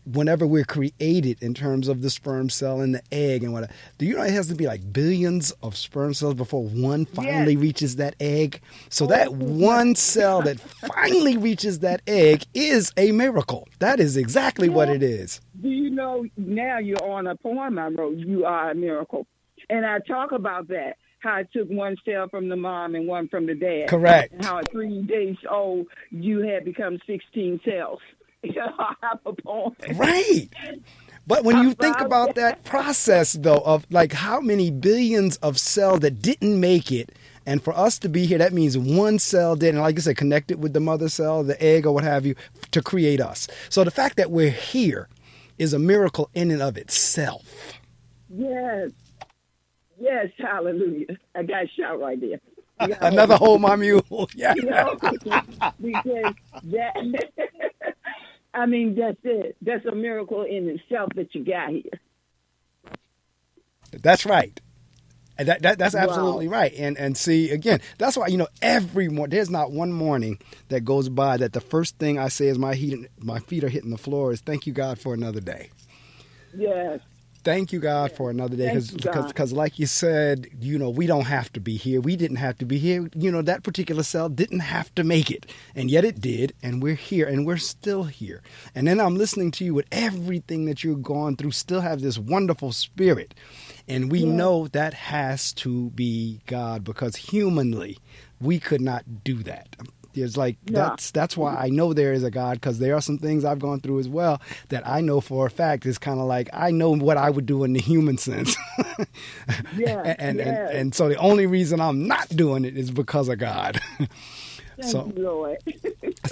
Speaker 1: whenever we're created, in terms of the sperm cell and the egg and whatever, do you know it has to be like billions of sperm cells before one finally reaches that egg? So that one cell that finally reaches that egg is a miracle. That is exactly what it is.
Speaker 2: Do you know, now you're on a poem I wrote, You Are a Miracle. And I talk about that, how I took one cell from the mom and one from the dad.
Speaker 1: Correct.
Speaker 2: And how at 3 days old, you had become 16 cells. I have a poem.
Speaker 1: Right. But when you think about that process, though, of like how many billions of cells that didn't make it, and for us to be here, that means one cell did, and like I said, connected with the mother cell, the egg, or what have you, to create us. So the fact that we're here is a miracle in and of itself.
Speaker 2: Yes. Yes, hallelujah. I got a shout right there.
Speaker 1: Another hold my mule. Yeah.
Speaker 2: You know, because that... I mean, that's it. That's a miracle in itself that you got here.
Speaker 1: That's right. And that's absolutely right. And see, again, that's why, you know, every morning, there's not one morning that goes by that the first thing I say as my feet are hitting the floor is thank you, God, for another day.
Speaker 2: Yes.
Speaker 1: Thank you, God, for another day. Because like you said, you know, we don't have to be here. We didn't have to be here. You know, that particular cell didn't have to make it. And yet it did. And we're here. And we're still here. And then I'm listening to you with everything that you've gone through, still have this wonderful spirit. And we know that has to be God, because humanly, we could not do that. It's like, that's why I know there is a God, because there are some things I've gone through as well that I know for a fact is kind of like, I know what I would do in the human sense. And so the only reason I'm not doing it is because of God.
Speaker 2: Thank you, Lord.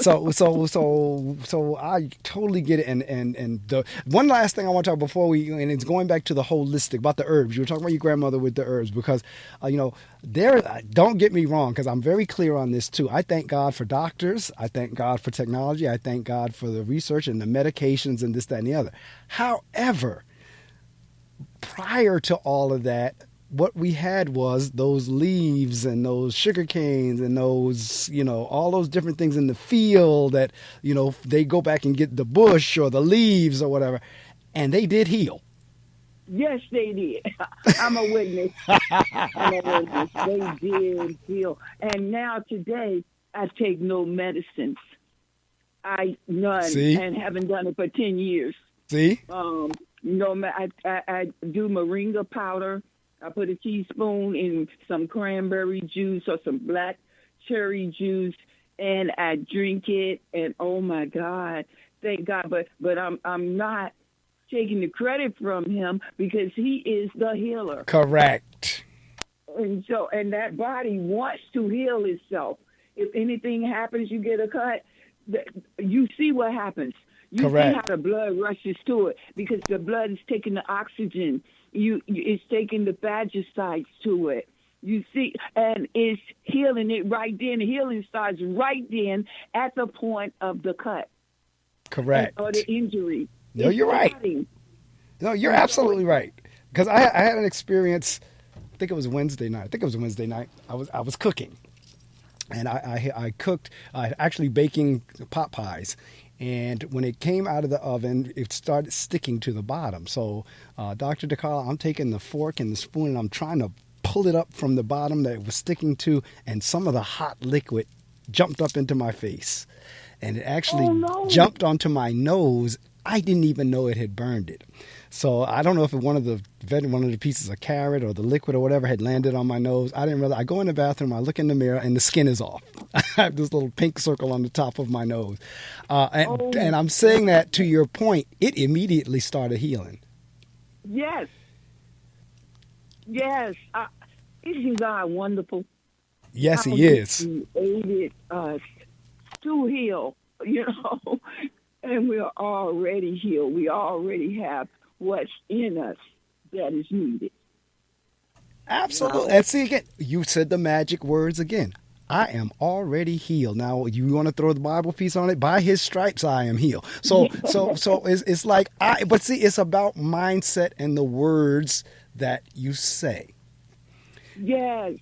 Speaker 1: So I totally get it. And the one last thing I want to talk before and it's going back to the holistic, about the herbs. You were talking about your grandmother with the herbs, because, you know, don't get me wrong, because I'm very clear on this too. I thank God for doctors. I thank God for technology. I thank God for the research and the medications and this, that, and the other. However, prior to all of that, what we had was those leaves and those sugar canes and those, all those different things in the field that, they go back and get the bush or the leaves or whatever, and they did heal.
Speaker 2: Yes, they did. I'm a witness. They did heal. And now today, I take no medicines. None,
Speaker 1: See?
Speaker 2: and haven't done it for 10 years.
Speaker 1: See?
Speaker 2: No, I do moringa powder. I put a teaspoon in some cranberry juice or some black cherry juice, and I drink it. And oh my God, thank God! But I'm not taking the credit from him because he is the healer.
Speaker 1: Correct.
Speaker 2: And that body wants to heal itself. If anything happens, you get a cut. You see what happens. You
Speaker 1: Correct.
Speaker 2: see how the blood rushes to it because the blood is taking the oxygen. It's taking the phagocytes to it. You see, and it's healing it right then. The healing starts right then at the point of the cut.
Speaker 1: Correct.
Speaker 2: Or the injury.
Speaker 1: No, you're right. No, you're absolutely right. Because I had an experience. I think it was Wednesday night. I was cooking, and I cooked actually baking pot pies. And when it came out of the oven, it started sticking to the bottom. So, Dr. DeCarlo, I'm taking the fork and the spoon, and I'm trying to pull it up from the bottom that it was sticking to, and some of the hot liquid jumped up into my face. And it actually jumped onto my nose. I didn't even know it had burned it. So I don't know if one of the pieces of carrot or the liquid or whatever had landed on my nose. I didn't realize. I go in the bathroom, I look in the mirror, and the skin is off. I have this little pink circle on the top of my nose. And I'm saying that to your point, it immediately started healing.
Speaker 2: Yes. Yes. Isn't God wonderful?
Speaker 1: Yes, he is.
Speaker 2: He created us to heal, and we are already healed. We already have what's in us that is needed.
Speaker 1: Absolutely. And see, again, you said the magic words again. I am already healed. Now, you want to throw the Bible piece on it? By his stripes, I am healed. So it's like, but see, it's about mindset and the words that you say.
Speaker 2: Yes.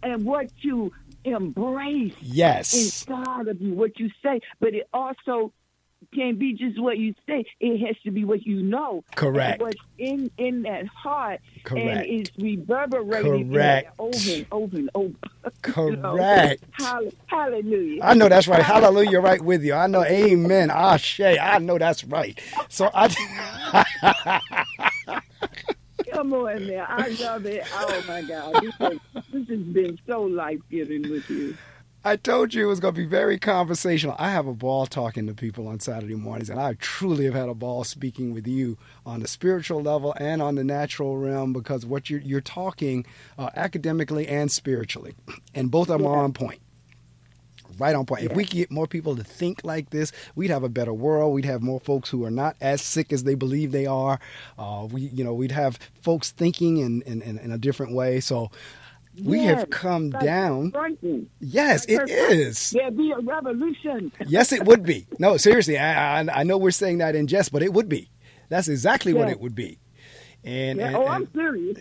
Speaker 2: And what you embrace.
Speaker 1: Yes.
Speaker 2: Inside of you, what you say. But it also can't be just what you say. It has to be what you know.
Speaker 1: Correct.
Speaker 2: And what's in that heart.
Speaker 1: Correct.
Speaker 2: And it's reverberating over and over and over.
Speaker 1: Correct.
Speaker 2: Hallelujah.
Speaker 1: I know that's right. Hallelujah, right with you. I know. Amen. Ashe. I know that's right. So
Speaker 2: Come on now. I love it. Oh my God. This has been so life-giving with you.
Speaker 1: I told you it was going to be very conversational. I have a ball talking to people on Saturday mornings, and I truly have had a ball speaking with you on the spiritual level and on the natural realm because what you're talking academically and spiritually, and both of them are on point. Right on point. If we could get more people to think like this, we'd have a better world. We'd have more folks who are not as sick as they believe they are. We'd have folks thinking in a different way. So we have come down. Yes, it is.
Speaker 2: There'd be a revolution.
Speaker 1: Yes, it would be. No, seriously, I know we're saying that in jest, but it would be. That's exactly what it would be.
Speaker 2: I'm serious.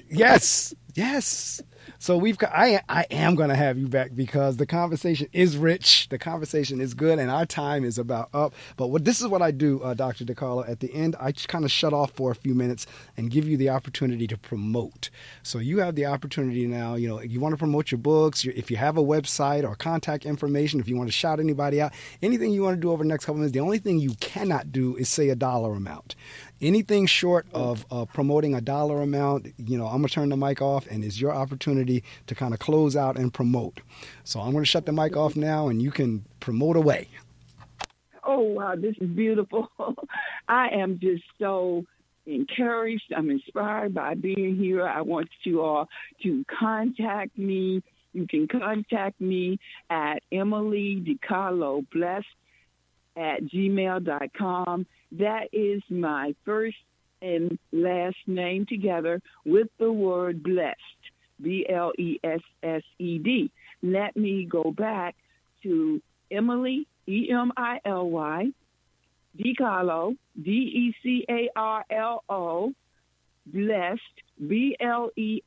Speaker 1: Yes. So I am going to have you back because the conversation is rich, the conversation is good, and our time is about up. But this is what I do, Dr. DeCarlo. At the end, I just kind of shut off for a few minutes and give you the opportunity to promote. So you have the opportunity now. You want to promote your books, if you have a website or contact information, if you want to shout anybody out, anything you want to do over the next couple minutes. The only thing you cannot do is say a dollar amount. Anything short of promoting a dollar amount, I'm going to turn the mic off, and it's your opportunity to kind of close out and promote. So I'm going to shut the mic off now, and you can promote away.
Speaker 2: Oh, wow, this is beautiful. I am just so encouraged. I'm inspired by being here. I want you all to contact me. You can contact me at Emily DeCarlo Blessed at gmail.com. That is my first and last name together with the word blessed, BLESSED. Let me go back to Emily, EMILY, DeCarlo, DECARLO, Blessed, BLESSED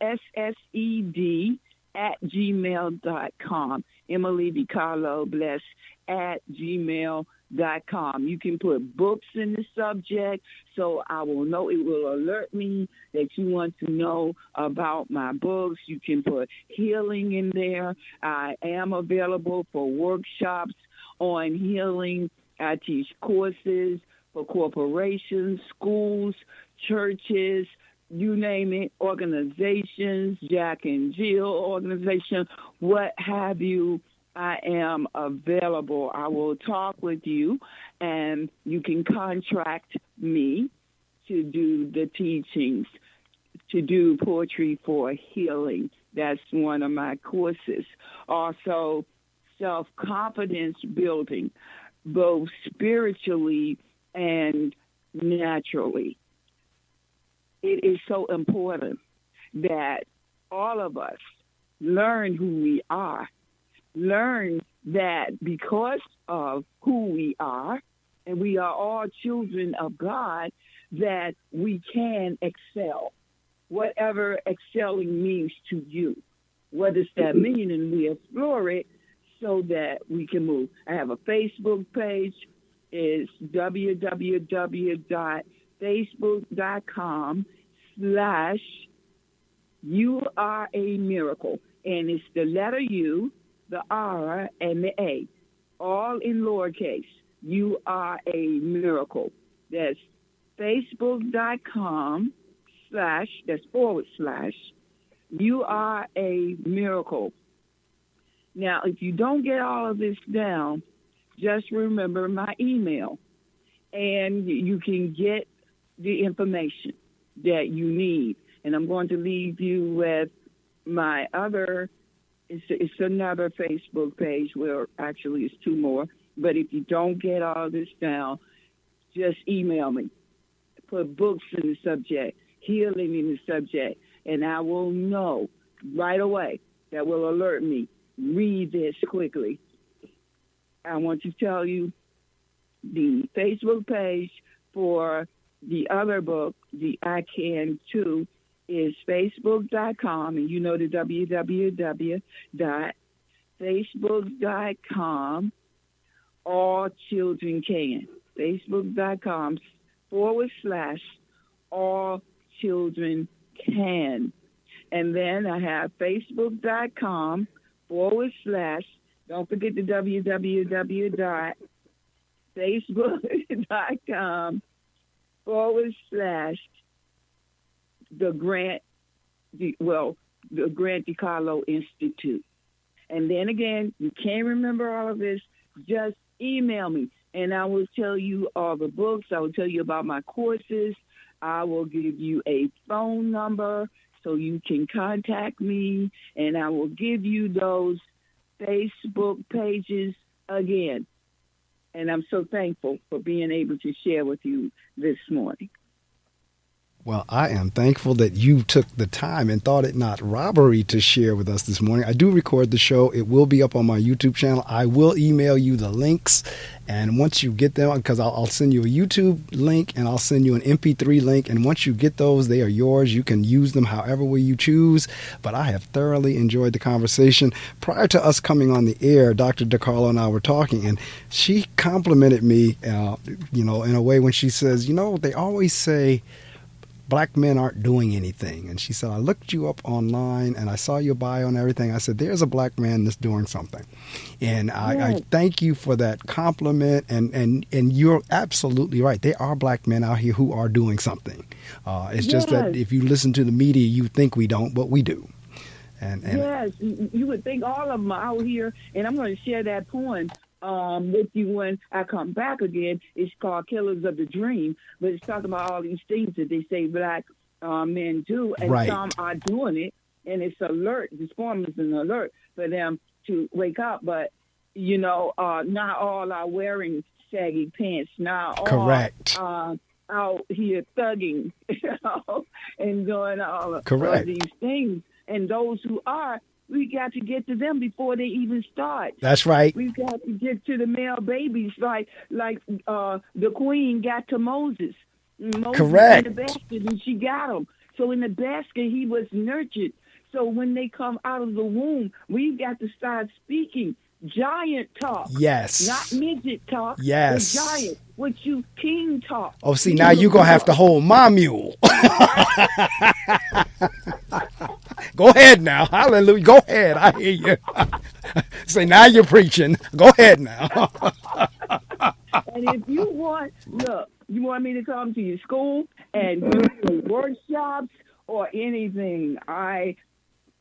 Speaker 2: @gmail.com. Emily DeCarlo Bless @gmail.com. You can put books in the subject so I will know. It will alert me that you want to know about my books. You can put healing in there. I am available for workshops on healing. I teach courses for corporations, schools, churches, you name it, organizations, Jack and Jill organization, what have you. I am available. I will talk with you, and you can contract me to do the teachings, to do poetry for healing. That's one of my courses. Also, self-confidence building, both spiritually and naturally. It is so important that all of us learn who we are, learn that because of who we are, and we are all children of God, that we can excel, whatever excelling means to you. What does that mean? And we explore it so that we can move. I have a Facebook page. It's www.facebook.com/You Are a Miracle. And it's the letter U, the R, and the A, all in lowercase. You Are a Miracle. That's facebook.com/ that's / You Are a Miracle. Now, if you don't get all of this down, just remember my email, and you can get the information that you need. And I'm going to leave you with my other, it's another Facebook page where actually it's two more. But if you don't get all this down, just email me. Put books in the subject, healing in the subject, and I will know right away. That will alert me. Read this quickly. I want to tell you the Facebook page for the other book, the I Can Too, is facebook.com, and you know the www.facebook.com, All Children Can. Facebook.com / All Children Can. And then I have facebook.com / don't forget the www.facebook.com / the Grant DeCarlo Institute. And then again, you can't remember all of this, just email me, and I will tell you all the books. I will tell you about my courses. I will give you a phone number so you can contact me, and I will give you those Facebook pages again. And I'm so thankful for being able to share with you this morning.
Speaker 1: Well, I am thankful that you took the time and thought it not robbery to share with us this morning. I do record the show. It will be up on my YouTube channel. I will email you the links. And once you get them, because I'll send you a YouTube link and I'll send you an MP3 link. And once you get those, they are yours. You can use them however way you choose. But I have thoroughly enjoyed the conversation. Prior to us coming on the air, Dr. DeCarlo and I were talking, and she complimented me, in a way when she says, they always say, Black men aren't doing anything. And she said, I looked you up online and I saw your bio and everything. I said, there's a black man that's doing something. And I thank you for that compliment. And you're absolutely right. There are black men out here who are doing something. It's just that if you listen to the media, you think we don't, but we do. And
Speaker 2: yes, you would think all of them are out here. And I'm going to share that poem with you when I come back again. It's called Killers of the Dream, but it's talking about all these things that they say black men do, and some are doing it, and it's alert. This form is an alert for them to wake up, but, not all are wearing saggy pants. Not all
Speaker 1: Correct.
Speaker 2: Out here thugging, and doing all of these things. And those who are, we got to get to them before they even start.
Speaker 1: That's right.
Speaker 2: We've got to get to the male babies like the queen got to Moses. Moses
Speaker 1: Correct.
Speaker 2: in the basket, and she got him. So in the basket, he was nurtured. So when they come out of the womb, we've got to start speaking giant talk.
Speaker 1: Yes.
Speaker 2: Not midget talk.
Speaker 1: Yes.
Speaker 2: But giant. What you king talk.
Speaker 1: Oh, see, now you're going to have to hold my mule. Go ahead now. Hallelujah. Go ahead. I hear you. Say, now you're preaching. Go ahead now.
Speaker 2: And if you want, look, you want me to come to your school and do workshops or anything, I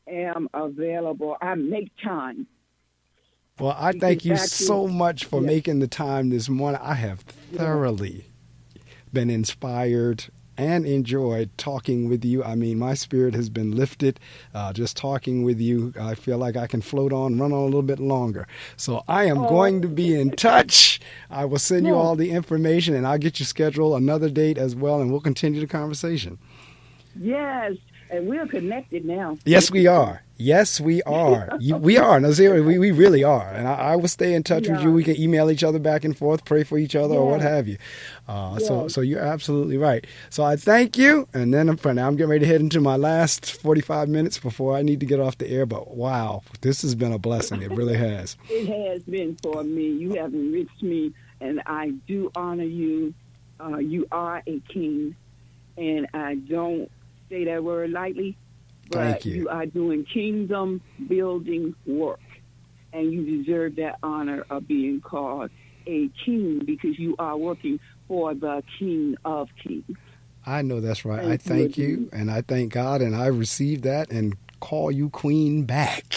Speaker 2: am available. I make time.
Speaker 1: Well, I thank you so much for making the time this morning. I have thoroughly been inspired and enjoyed talking with you. I mean, my spirit has been lifted just talking with you. I feel like I can float on, run on a little bit longer. So I am going to be in touch. I will send you all the information, and I'll get you scheduled another date as well, and we'll continue the conversation.
Speaker 2: Yes, and we're connected now.
Speaker 1: Yes, we are. Yes, we are. We are. No, seriously, we really are. And I will stay in touch with you. We can email each other back and forth, pray for each other, or what have you. So you're absolutely right. So I thank you. And then for now, I'm getting ready to head into my last 45 minutes before I need to get off the air. But wow, this has been a blessing. It really has.
Speaker 2: It has been for me. You have enriched me, and I do honor you. You are a king, and I don't say that word lightly. But you are doing kingdom building work, and you deserve that honor of being called a king because you are working for the King of Kings.
Speaker 1: I know that's right. I thank you, and I thank God, and I receive that and call you queen back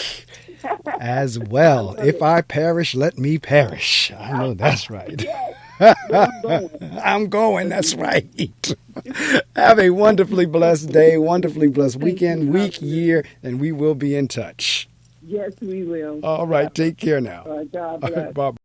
Speaker 1: as well. If I perish, let me perish. I know that's right. I'm going. That's right. Have a wonderfully blessed day, wonderfully blessed weekend, week, year, and we will be in touch.
Speaker 2: Yes, we will.
Speaker 1: All right. Take care now.
Speaker 2: God bless.
Speaker 1: Bye-bye.